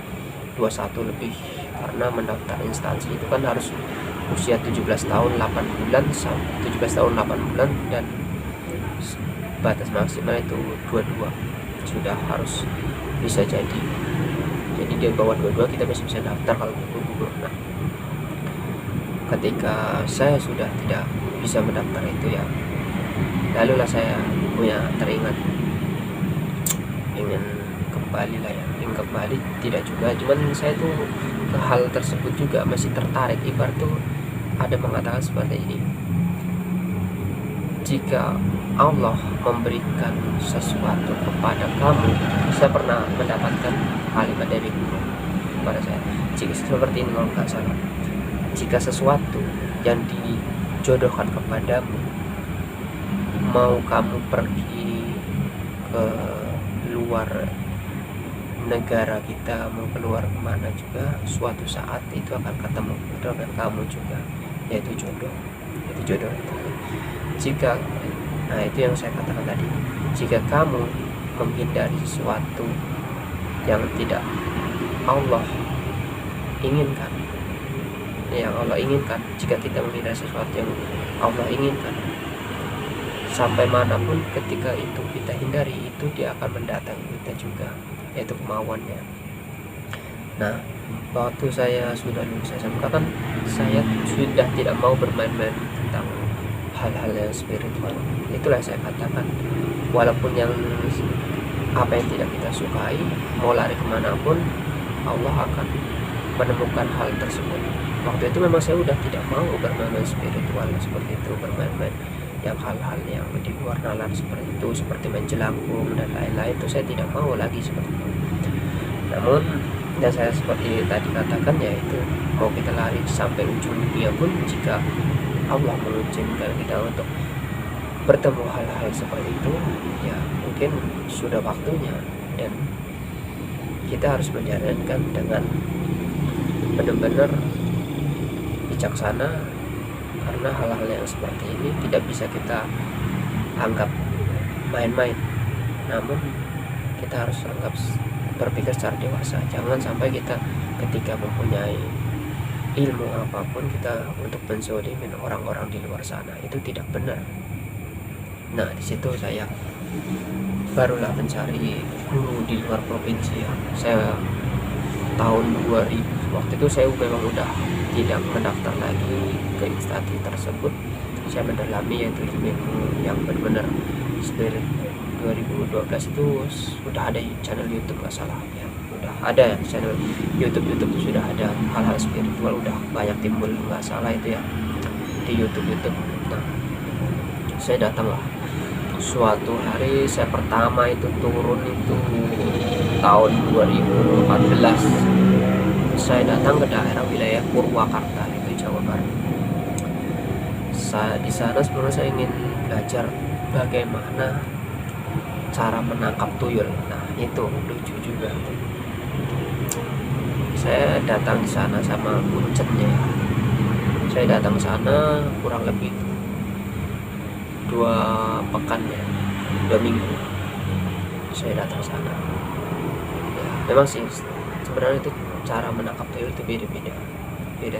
21 lebih, karena mendaftar instansi itu kan harus usia 17 tahun 8 bulan, 17 tahun 8 bulan, dan batas maksimal itu 22 sudah harus bisa jadi di bawah 22 kita masih bisa daftar kalau gugur. Nah, ketika saya sudah tidak bisa mendaftar itu ya, lalulah saya punya teringat ingin kembali lah ya, ingin kembali tidak juga, cuman saya tuh ke hal tersebut juga masih tertarik. Ibarat tuh ada mengatakan seperti ini, jika Allah memberikan sesuatu kepada kamu, saya pernah mendapatkan kalimat dari guru kepada saya, jika seperti ini kalau nggak salah, jika sesuatu yang dijodohkan kepadamu, mau kamu pergi ke luar negara kita, mau keluar kemana juga, suatu saat itu akan ketemu dengan kamu juga, yaitu jodoh. Itu jodoh itu. Jika, nah itu yang saya katakan tadi, jika kamu menghindari sesuatu yang tidak Allah inginkan, jika kita menghindari sesuatu yang Allah inginkan, sampai manapun ketika itu kita hindari, itu dia akan mendatangi kita juga, yaitu kemauannya. Nah, waktu saya sudah lulus SMK kan, saya sudah tidak mau bermain-main tentang hal-hal yang spiritual. Itulah saya katakan, walaupun yang apa yang tidak kita sukai, mau lari kemanapun, Allah akan menemukan hal tersebut. Waktu itu memang saya udah tidak mau bermain-main spiritual seperti itu, bermain-main yang hal-hal yang di luar nalar seperti itu, seperti main jelangkung dan lain-lain, itu saya tidak mau lagi seperti itu. Namun dan saya seperti tadi katakan, yaitu mau kita lari sampai ujung dunia pun, jika Allah mengizinkan kita untuk bertemu hal-hal seperti itu, ya mungkin sudah waktunya, dan kita harus menjalankan dengan benar-benar bijaksana, karena hal-hal yang seperti ini tidak bisa kita anggap main-main, namun kita harus berpikir secara dewasa. Jangan sampai kita ketika mempunyai ilmu apapun, kita untuk menzolimin orang-orang di luar sana, itu tidak benar. Nah, di situ saya barulah mencari guru di luar provinsi ya. Saya tahun 2000, waktu itu saya memang udah tidak mendaftar lagi ke instansi tersebut. Saya mendalami yaitu ilmu yang benar-benar spirit. 2012 itu sudah ada channel YouTube, nggak salah ya, udah ada channel YouTube sudah ada hal-hal spiritual, udah banyak timbul, nggak salah itu ya, di YouTube. Nah, saya datanglah suatu hari, saya pertama itu turun itu tahun 2014. Saya datang ke daerah wilayah Purwakarta, itu Jawa Barat. Di sana sebenarnya saya ingin belajar bagaimana cara menangkap tuyul. Nah, itu lucu juga. Saya datang di sana sama kuncennya. Saya datang ke sana kurang lebih 2 pekan ya, 2 minggu. Saya datang ke sana. Ya, memang sih sebenarnya itu cara menangkap tuyul itu beda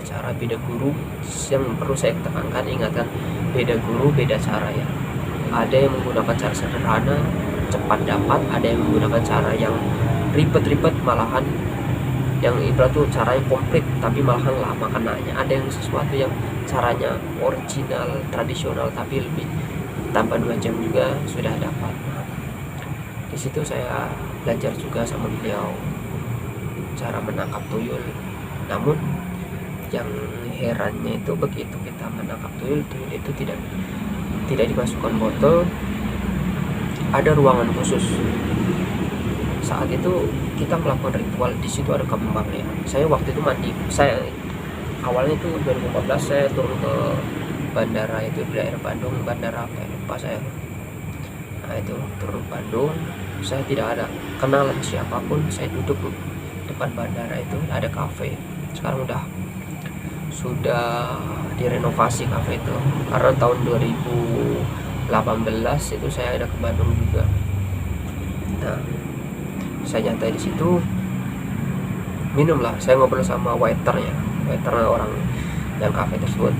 cara, beda guru. Yang perlu saya tekankan, ingatkan, beda guru, beda cara ya. Ada yang menggunakan cara sederhana, cepat dapat, ada yang menggunakan cara yang ribet-ribet, malahan yang ibarat tuh caranya komplit tapi malahan lama kenanya. Ada yang sesuatu yang caranya original, tradisional, tapi lebih tanpa 2 jam juga sudah dapat. Nah, di situ saya belajar juga sama beliau cara menangkap tuyul. Namun yang herannya itu, begitu kita menangkap tuyul itu tidak dimasukkan botol, ada ruangan khusus. Saat itu kita melakukan ritual, di situ ada kembang ya. Saya waktu itu mandi. Saya awalnya itu 2014 saya turun ke bandara itu di daerah Bandung, bandara apa ya, lupa saya. Nah, itu turun Bandung, saya tidak ada kenalan siapapun. Saya duduk depan bandara, itu ada kafe. Sekarang sudah direnovasi kafe itu, karena tahun 2018 itu saya ada ke Bandung juga. Nah, saya nyantai di situ, minumlah. Saya ngobrol sama waiter orang yang kafe tersebut.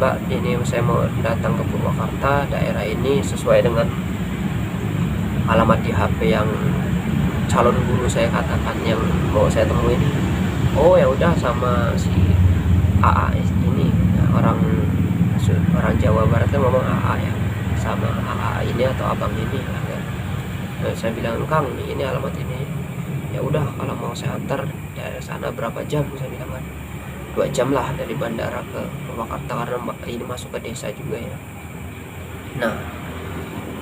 Mbak, ini saya mau datang ke Purwakarta, daerah ini sesuai dengan alamat di HP yang calon guru saya katakan yang mau saya temuin. Oh ya udah, sama si AA ini. Nah, orang Jawa Barat kan ngomong AA ya. sama AA ini atau abang ini lah kan. Nah, saya bilang, Kang ini alamat ini. Ya udah, kalau mau saya antar dari sana berapa jam, saya bilang kan. 2 jam lah dari bandara ke Purwakarta, karena ini masuk ke desa juga ya. Nah,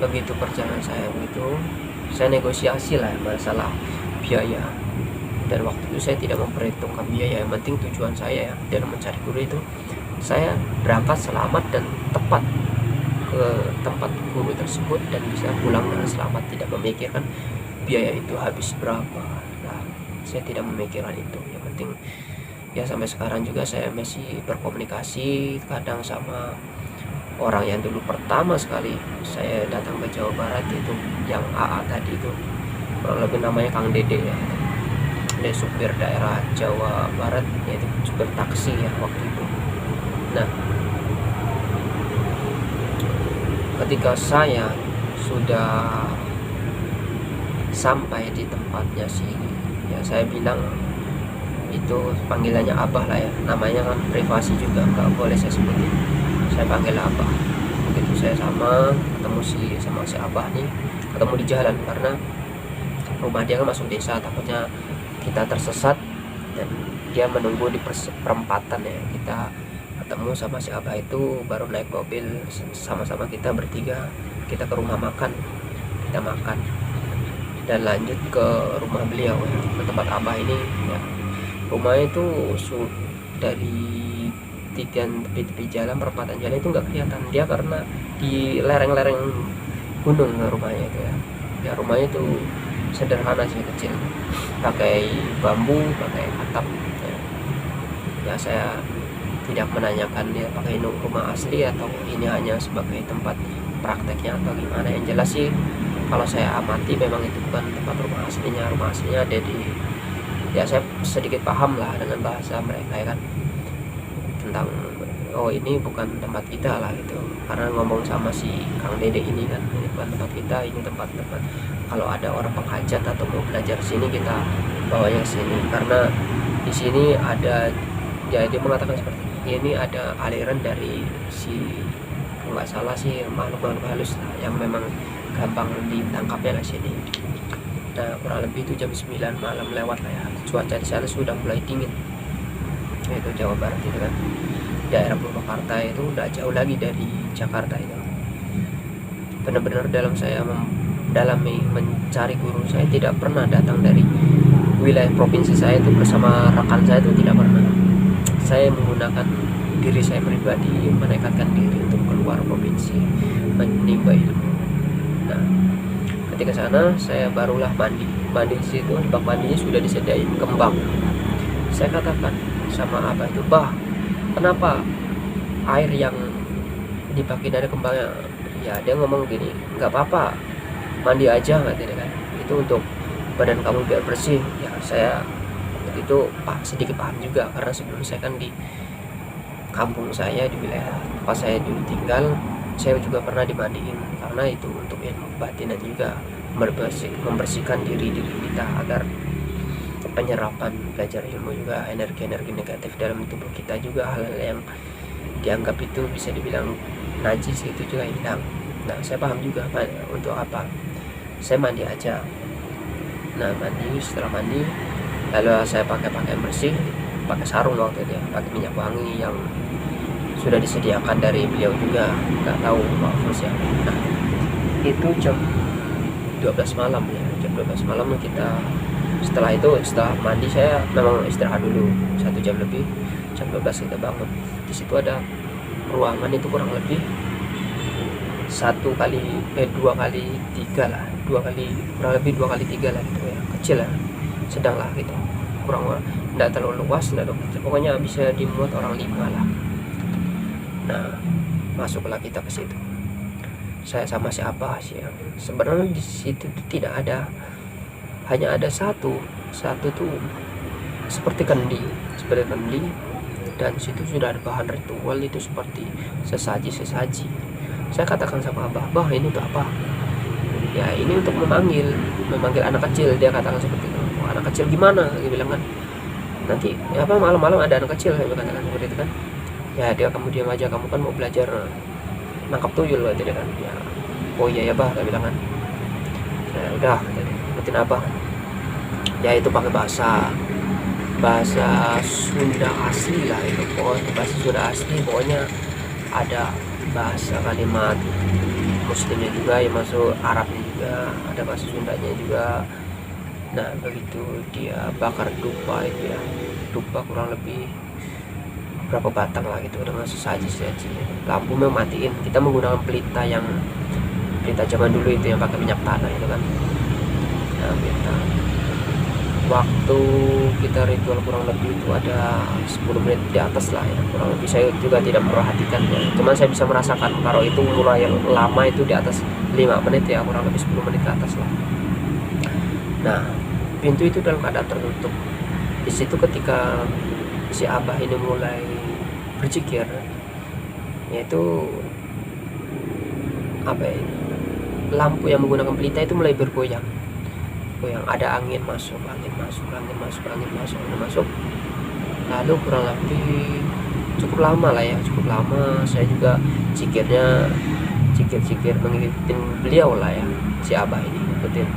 begitu perjalanan saya begitu, saya negosiasi lah masalah biaya, dan waktu itu saya tidak memperhitungkan biaya. Yang penting tujuan saya ya dalam mencari guru itu, saya berangkat selamat dan tepat ke tempat guru tersebut dan bisa pulang dengan selamat, tidak memikirkan biaya itu habis berapa. Nah, saya tidak memikirkan itu. Yang penting ya, sampai sekarang juga saya masih berkomunikasi kadang sama orang yang dulu pertama sekali saya datang ke Jawa Barat, itu yang AA tadi itu, kurang lebih namanya Kang Dede ya. Dia supir daerah Jawa Barat, yaitu supir taksi ya waktu itu. Nah, ketika saya sudah sampai di tempatnya sih ya, saya bilang, itu panggilannya Abah lah ya, namanya kan privasi juga, nggak boleh saya sebutin, saya panggil Abah. Begitu saya ketemu sama si Abah nih, ketemu di jalan, karena rumah dia kan masuk desa, takutnya kita tersesat, dan dia menunggu di perempatan ya. Kita ketemu sama si Abah itu, baru naik mobil sama-sama kita bertiga, kita ke rumah makan, kita makan dan lanjut ke rumah beliau ya, ke tempat Abah ini ya. Rumahnya itu dari tepi jalan, perempatan jalan itu nggak kelihatan dia, karena di lereng-lereng gunung rumahnya itu ya. Ya rumahnya itu sederhana sih, kecil, pakai bambu, pakai atap ya. Ya saya tidak menanyakan dia pakai rumah asli atau ini hanya sebagai tempat prakteknya atau gimana. Yang jelas sih kalau saya amati memang itu bukan tempat rumah aslinya ada di, ya saya sedikit paham lah dengan bahasa mereka ya kan, tentang oh ini bukan tempat kita lah gitu, karena ngomong sama si Kang Dede ini kan, ini bukan tempat kita, ini tempat kalau ada orang penghajat atau mau belajar sini kita bawanya sini, karena di sini ada ya, dia mengatakan seperti ini ada aliran dari si, nggak salah sih, makhluk halus lah, yang memang gampang ditangkapnya di sini. Nah, kurang lebih itu jam 9 malam lewat lah ya, cuaca di sana sudah mulai dingin. Itu Jawa Barat itu kan, daerah Purwakarta itu udah jauh lagi dari Jakarta itu. Benar-benar dalam saya mendalami mencari guru, saya tidak pernah datang dari wilayah provinsi saya itu bersama rekan saya, itu tidak pernah. Saya menggunakan diri saya pribadi, menekatkan diri untuk keluar provinsi menimba ilmu. Nah, ketika sana saya barulah mandi di situ, bak mandinya sudah disediain kembang. Saya katakan sama Abah itu, Bah, kenapa air yang dipakai dari kembangnya? Ya dia ngomong gini, nggak apa-apa, mandi aja, nggak tidak kan, itu untuk badan kamu biar bersih. Ya saya itu sedikit paham juga, karena sebelum saya kan di kampung saya, di wilayah tempat saya dulu tinggal, saya juga pernah dimandiin, karena itu untuk ilmu batin dan juga membersihkan diri kita agar penyerapan belajar ilmu juga energi-energi negatif dalam tubuh kita, juga hal-hal yang dianggap itu bisa dibilang najis itu juga hilang. Nah, saya paham juga untuk apa saya mandi aja. Nah, setelah mandi lalu saya pakai pakaian bersih, pakai sarung waktu itu ya, pakai minyak wangi yang sudah disediakan dari beliau juga, nggak tahu maaf ya. Nah, itu jam 12 malam ya, jam 12 malam kita, setelah mandi saya memang istirahat dulu 1 jam lebih, jam 12 kita bangun. Di situ ada ruangan itu kurang lebih 2 kali 3 lah, kurang lebih 2 kali 3 lah gitu ya, kecil lah, sedang lah gitu, nggak terlalu luas, nggak terlalu kecil, pokoknya bisa dimuat orang 5 lah. Nah, masuklah kita ke situ. Saya sama siapa sih ya? Sebenarnya di situ tidak ada, hanya ada satu tuh seperti kendi, dan situ sudah ada bahan ritual itu seperti sesaji. Saya katakan sama Abah, Bah ini untuk apa? Ya ini untuk memanggil anak kecil, dia katakan seperti itu. Oh, anak kecil gimana? Dia bilang kan, nanti ya apa, malam-malam ada anak kecil, saya katakan seperti itu kan. Ya dia, kamu diam aja, kamu kan mau belajar nangkap tuyul gitu kan. Ya Oh iya ya bah, saya bilang kan. Saya udah ikutin abah. Ya itu pakai bahasa bahasa Sunda asli lah, itu pokoknya bahasa Sunda asli, pokoknya ada bahasa kalimat muslimnya juga yang masuk, Arabnya juga ada, bahasa Sundanya juga. Nah begitu dia bakar dupa itu ya, dupa kurang lebih berapa batang lah gitu dengan sesaji, lampu mematiin, kita menggunakan pelita zaman dulu itu yang pakai minyak tanah itu kan. Nah kita waktu kita ritual kurang lebih itu ada 10 menit di atas lah ya, kurang lebih. Saya juga tidak memperhatikan ya, cuman saya bisa merasakan kalau itu mulai yang lama itu di atas 5 menit ya, kurang lebih 10 menit ke atas lah. Nah pintu itu dalam keadaan tertutup. Di situ ketika si abah ini mulai berzikir, yaitu apa ya, lampu yang menggunakan pelita itu mulai bergoyang. Ada angin masuk, angin masuk, angin masuk, angin masuk, angin masuk. Lalu kurang lebih cukup lama lah ya, cukup lama. Saya juga cikir mengikuti beliau lah ya, si abah ini ngikutin.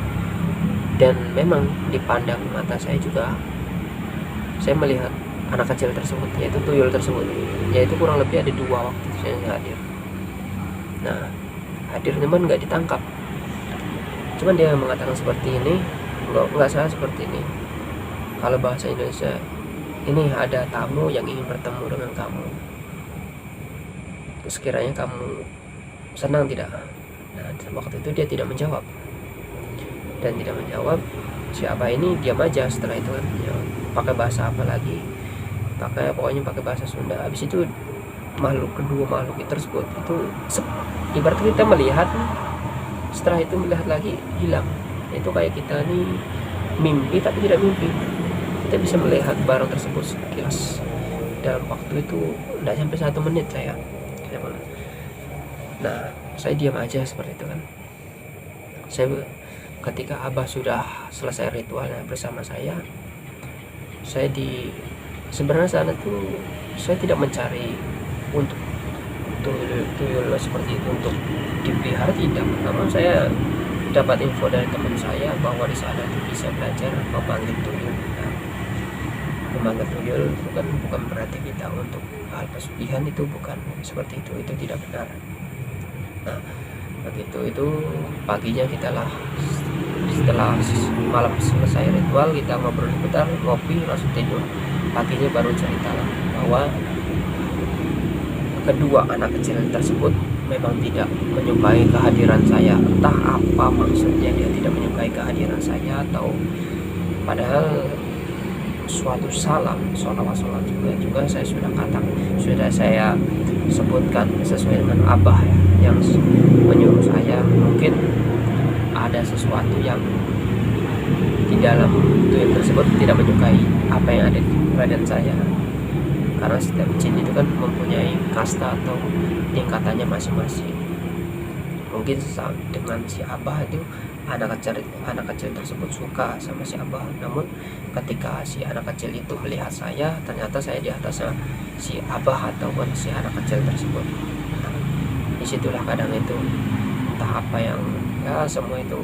Dan memang di pandang mata saya juga, saya melihat anak kecil tersebut, yaitu tuyul tersebut, yaitu kurang lebih ada 2 waktu saya hadir. Nah hadir teman nggak ditangkap, cuman dia mengatakan seperti ini, nggak salah seperti ini, kalau bahasa Indonesia, ini ada tamu yang ingin bertemu dengan kamu, sekiranya kamu senang tidak. Nah waktu itu dia tidak menjawab, dan tidak menjawab, siapa ini diam aja. Setelah itu kan ya, pakai bahasa apa lagi, pokoknya pakai bahasa Sunda. Habis itu kedua makhluk tersebut itu ibarat kita melihat, setelah itu melihat lagi hilang. Itu kayak kita nih mimpi tapi tidak mimpi, kita bisa melihat barang tersebut sekilas dalam waktu itu tidak sampai 1 menit saya. Nah saya diam aja seperti itu kan. Saya ketika abah sudah selesai ritualnya bersama saya sebenarnya sana tuh saya tidak mencari untuk tuyul seperti itu untuk dipelihara, tidak. Namun saya dapat info dari teman saya bahwa di sana itu bisa belajar memanggil tuyul. Nah, memanggil tuyul bukan berarti kita untuk hal pesugihan, itu bukan seperti itu tidak benar. Nah begitu itu paginya setelah malam selesai ritual, kita ngobrol sebentar, ngopi, langsung tidur. Paginya baru cerita lah bahwa kedua anak kecil tersebut memang tidak menyukai kehadiran saya. Entah apa maksudnya dia tidak menyukai kehadiran saya, atau padahal suatu salam, sholawat juga saya sudah saya sebutkan sesuai dengan abah ya, yang menyuruh saya. Mungkin ada sesuatu yang di dalam tuyul tersebut tidak menyukai apa yang ada di badan saya, karena setiap jin itu kan mempunyai kasta atau tingkatannya masing-masing. Mungkin dengan si abah itu anak kecil tersebut suka sama si abah, namun ketika si anak kecil itu melihat saya, ternyata saya di atasnya si abah ataupun si anak kecil tersebut. Nah, disitulah kadang itu entah apa yang ya, semua itu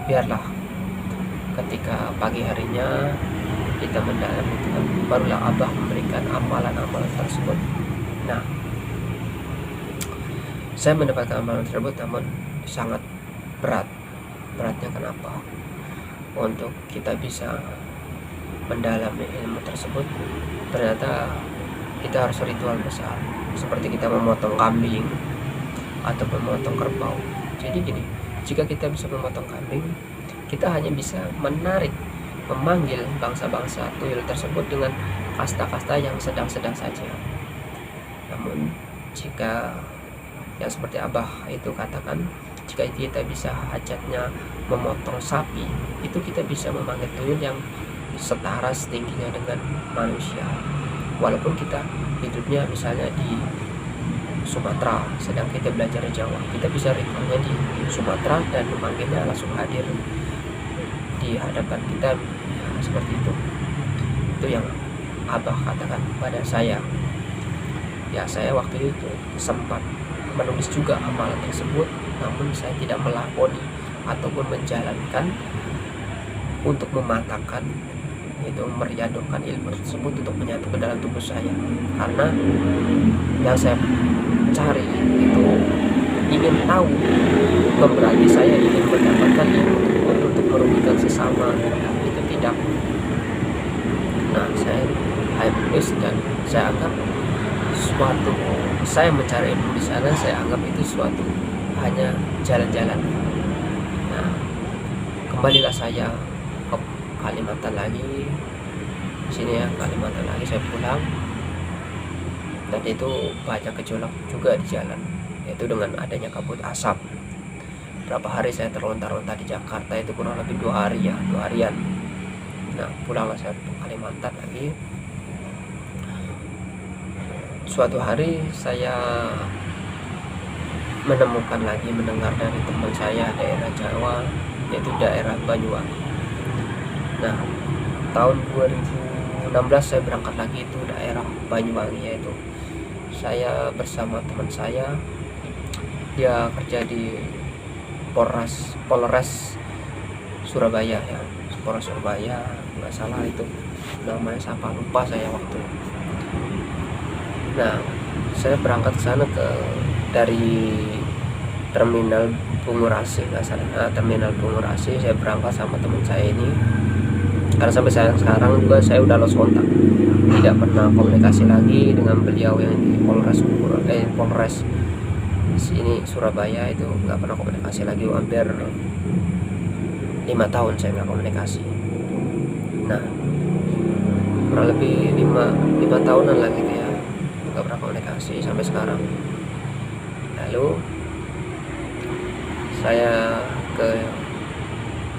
biarlah. Ketika pagi harinya kita mendalam itu kan, barulah abah memberikan amalan-amalan tersebut. Nah saya mendapatkan amalan tersebut, namun sangat beratnya kenapa? Untuk kita bisa mendalami ilmu tersebut, ternyata kita harus ritual besar, seperti kita memotong kambing atau memotong kerbau. Jadi gini, jika kita bisa memotong kambing, kita hanya bisa memanggil bangsa-bangsa tuyul tersebut dengan kasta-kasta yang sedang-sedang saja. Namun jika yang seperti abah itu katakan, jika kita bisa hajatnya memotong sapi, itu kita bisa memanggil tuyul yang setara setingginya dengan manusia. Walaupun kita hidupnya misalnya di Sumatera, sedang kita belajar Jawa, kita bisa ritualnya di Sumatera dan memanggilnya langsung hadir di hadapan kita ya, seperti itu. Itu yang abah katakan pada saya. Ya saya waktu itu sempat menulis juga amalan tersebut, namun saya tidak melakoni ataupun menjalankan untuk mematahkan, itu meriadokan ilmu tersebut untuk menyatu ke dalam tubuh saya. Karena yang saya cari itu ingin tahu, bukan berarti saya ingin mendapatkan ilmu untuk merugikan sesama, itu tidak. Nah, saya habis dan saya anggap suatu, saya mencari ilmu di sana, saya anggap itu suatu hanya jalan-jalan. Nah, kembalilah saya ke Kalimantan lagi, sini ya, Kalimantan lagi saya pulang, dan itu banyak gejolak juga di jalan, yaitu dengan adanya kabut asap. Berapa hari saya terlontar-lontar di Jakarta, itu kurang lebih 2 hari ya, 2 harian. Nah, pulanglah saya ke Kalimantan lagi. Suatu hari saya mendengar dari teman saya daerah Jawa, yaitu daerah Banyuwangi. Nah, tahun 2016 saya berangkat lagi itu daerah Banyuwangi, yaitu saya bersama teman saya, dia kerja di Polres Surabaya ya, Polres Surabaya nggak salah itu namanya, siapa lupa saya waktu. Nah, saya berangkat ke sana dari terminal Bungurasi nggak salah. Nah, terminal Bungurasi saya berangkat sama teman saya ini, karena sampai sekarang juga saya udah lost kontak, tidak pernah komunikasi lagi dengan beliau yang di Polres sini Surabaya, itu nggak pernah komunikasi lagi. Hampir 5 tahun saya nggak komunikasi. Nah, kurang lebih 5 tahunan lagi gitu ya, nggak pernah komunikasi sampai sekarang. Lalu saya ke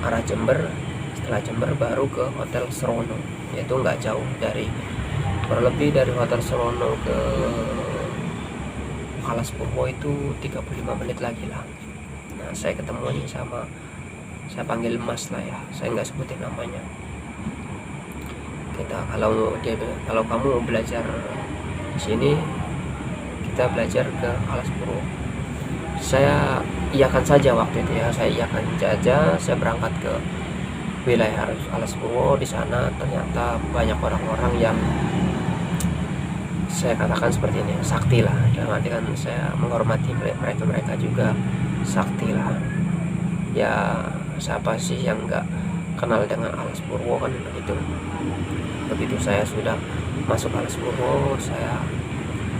arah Jember, setelah Jember baru ke Hotel Serono, yaitu nggak jauh dari, kurang lebih dari Hotel Serono ke Alas Purwo itu 35 menit lagi lah. Nah, saya ketemu nih sama, saya panggil Mas lah ya, saya nggak sebutin namanya. Kalau kamu belajar di sini, kita belajar ke Alas Purwo. Saya iyakan saja waktu itu ya, saya iyakan saja. Saya berangkat ke wilayah Alas Purwo. Di sana ternyata banyak orang-orang yang saya katakan seperti ini, sakti lah, dalam arti kan saya menghormati mereka juga sakti lah ya. Siapa sih yang nggak kenal dengan Alas Purwo kan begitu saya sudah masuk Alas Purwo,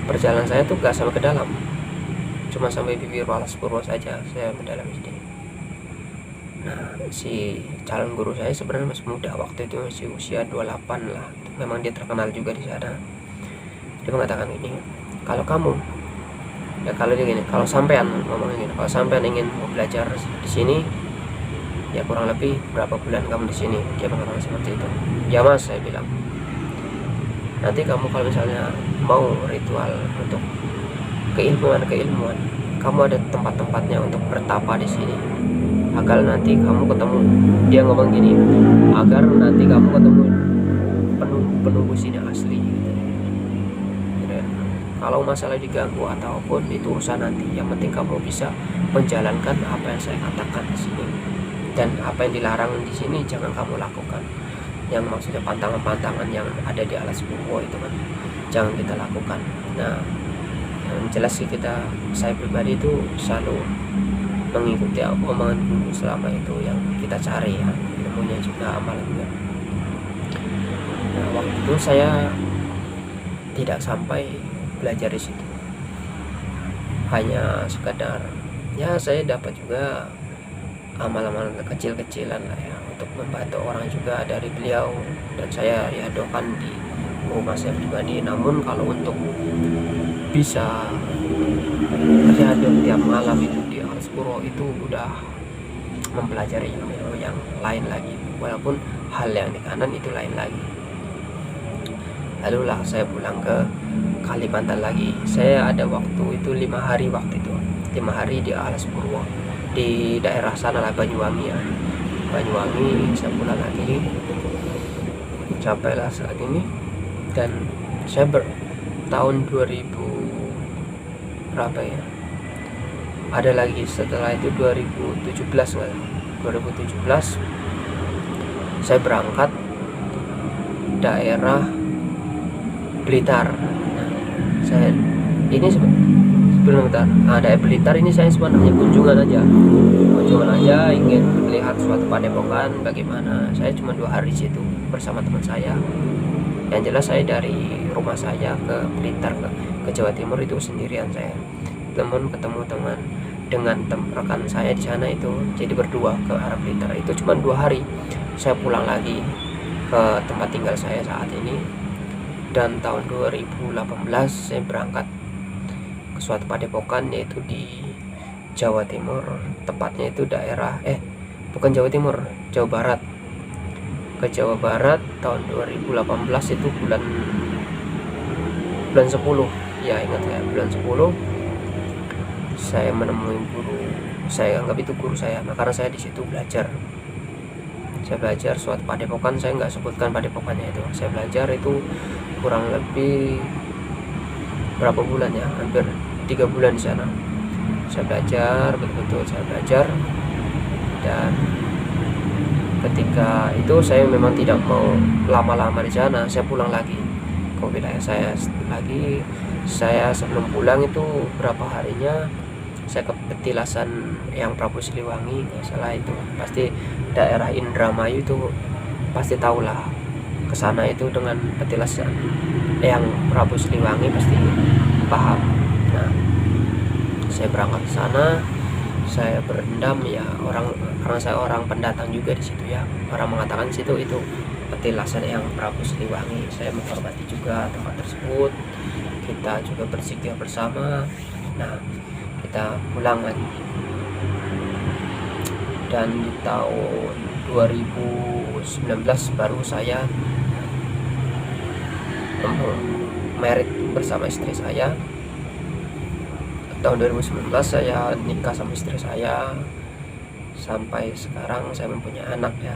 perjalanan saya tuh gak sampai ke dalam, cuma sampai bibir Alas Purwo saja saya mendalam ini. Nah, si calon guru saya sebenarnya masih muda waktu itu, masih usia 28 lah. Memang dia terkenal juga di sana. Dia mengatakan gini, kalau sampean ngomongnya gini, kalau sampean ingin mau belajar di sini, ya kurang lebih berapa bulan kamu di sini? Dia mengatakan seperti itu. Ya Mas, saya bilang, nanti kamu kalau misalnya mau ritual untuk keilmuan, kamu ada tempat-tempatnya untuk bertapa di sini, agar nanti kamu ketemu. Dia ngomong gini, agar nanti kamu ketemu penunggu sini asli. Kalau masalah diganggu ataupun itu urusan nanti, yang penting kamu bisa menjalankan apa yang saya katakan di sini, dan apa yang dilarang di sini jangan kamu lakukan. Yang maksudnya pantangan-pantangan yang ada di Alas Purwo itu kan jangan kita lakukan. Nah, yang jelas sih saya pribadi itu selalu mengikuti omongan guru selama itu yang kita cari ya, ilmunya juga, amalan juga. Nah, waktu itu saya tidak sampai belajar di situ, hanya sekadar ya saya dapat juga amal-amal kecil-kecilan lah ya, untuk membantu orang juga dari beliau, dan saya riadokan di rumah saya pribadi. Namun kalau untuk bisa riado tiap malam itu di Alas Purwo, itu udah mempelajari ilmu yang lain lagi, walaupun hal yang di kanan itu lain lagi. Lalu lah saya pulang ke Kalimantan lagi. Saya ada waktu itu 5 hari, 5 hari di Alas Purwo, di daerah sana lah, Banyuwangi ya. Banyuwangi saya pulang lagi, sampailah saat ini. Dan saya tahun 2000 berapa ya, ada lagi setelah itu 2017 nggak, 2017 saya berangkat daerah Blitar. Nah, saya ini sebelum bentar, daerah Blitar ini saya sebenarnya kunjungan aja, ingin melihat suatu padepokan bagaimana. Saya cuma 2 hari situ bersama teman saya. Yang jelas saya dari rumah saya ke Blitar ke Jawa Timur itu sendirian. Saya ketemu teman dengan rekan saya di sana itu, jadi berdua ke arah Blitar. Itu cuma 2 hari. Saya pulang lagi ke tempat tinggal saya saat ini, dan tahun 2018 saya berangkat ke suatu padepokan, yaitu di Jawa Timur, tepatnya itu daerah bukan Jawa Timur, Jawa Barat. Ke Jawa Barat tahun 2018 itu bulan 10 ya, ingat saya, bulan 10 saya menemui guru, saya anggap itu guru saya, karena saya di situ belajar. Saya belajar suatu padepokan, saya nggak sebutkan padepokannya itu. Saya belajar itu kurang lebih berapa bulan ya, hampir 3 bulan di sana. Saya belajar, betul-betul saya belajar. Dan ketika itu saya memang tidak mau lama-lama di sana, saya pulang lagi ke wilayah saya lagi. Saya sebelum pulang itu berapa harinya saya ke petilasan yang Prabu Siliwangi, nggak salah itu, pasti daerah Indramayu itu pasti tahulah. Kesana itu dengan petilasan yang Prabu Siliwangi pasti paham. Nah, saya berangkat ke sana, saya berendam ya, karena saya orang pendatang juga di situ ya. Orang mengatakan situ itu petilasan yang Prabu Siliwangi. Saya menghormati juga tempat tersebut. Kita juga berzikir bersama. Nah, kita pulang lagi. Dan di tahun 2019 baru saya merit bersama istri saya. Tahun 2019 saya nikah sama istri saya, sampai sekarang saya mempunyai anak ya.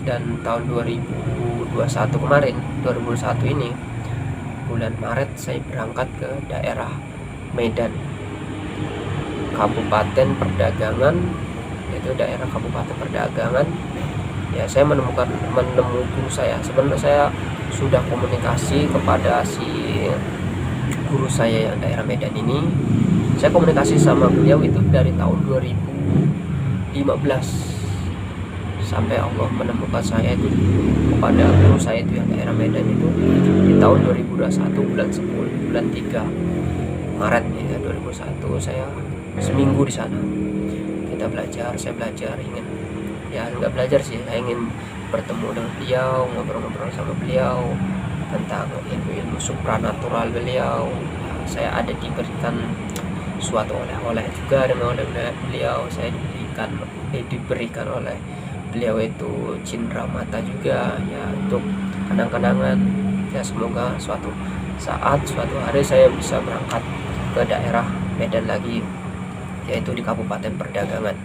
Dan tahun 2021 kemarin, 2021 ini bulan Maret saya berangkat ke daerah Medan, Kabupaten Perdagangan, yaitu daerah Kabupaten Perdagangan ya. Saya menemukan guru saya. Sebenarnya saya sudah komunikasi kepada si guru saya yang daerah Medan ini. Saya komunikasi sama beliau itu dari tahun 2015, sampai Allah menemukan saya itu kepada guru saya itu yang daerah Medan itu di tahun 2021 bulan 10 bulan 3 Maret ya 2001. Saya seminggu di sana. Kita belajar, saya belajar, ingin ya nggak belajar sih, saya ingin bertemu dengan beliau, ngobrol-ngobrol sama beliau tentang ilmu-ilmu supranatural beliau. Saya ada diberikan suatu oleh-oleh juga dengan oleh-oleh beliau. Saya diberikan oleh beliau itu cindera mata juga ya, untuk kenang-kenangan ya. Semoga suatu saat, suatu hari saya bisa berangkat ke daerah Medan lagi, yaitu di Kabupaten Perdagangan.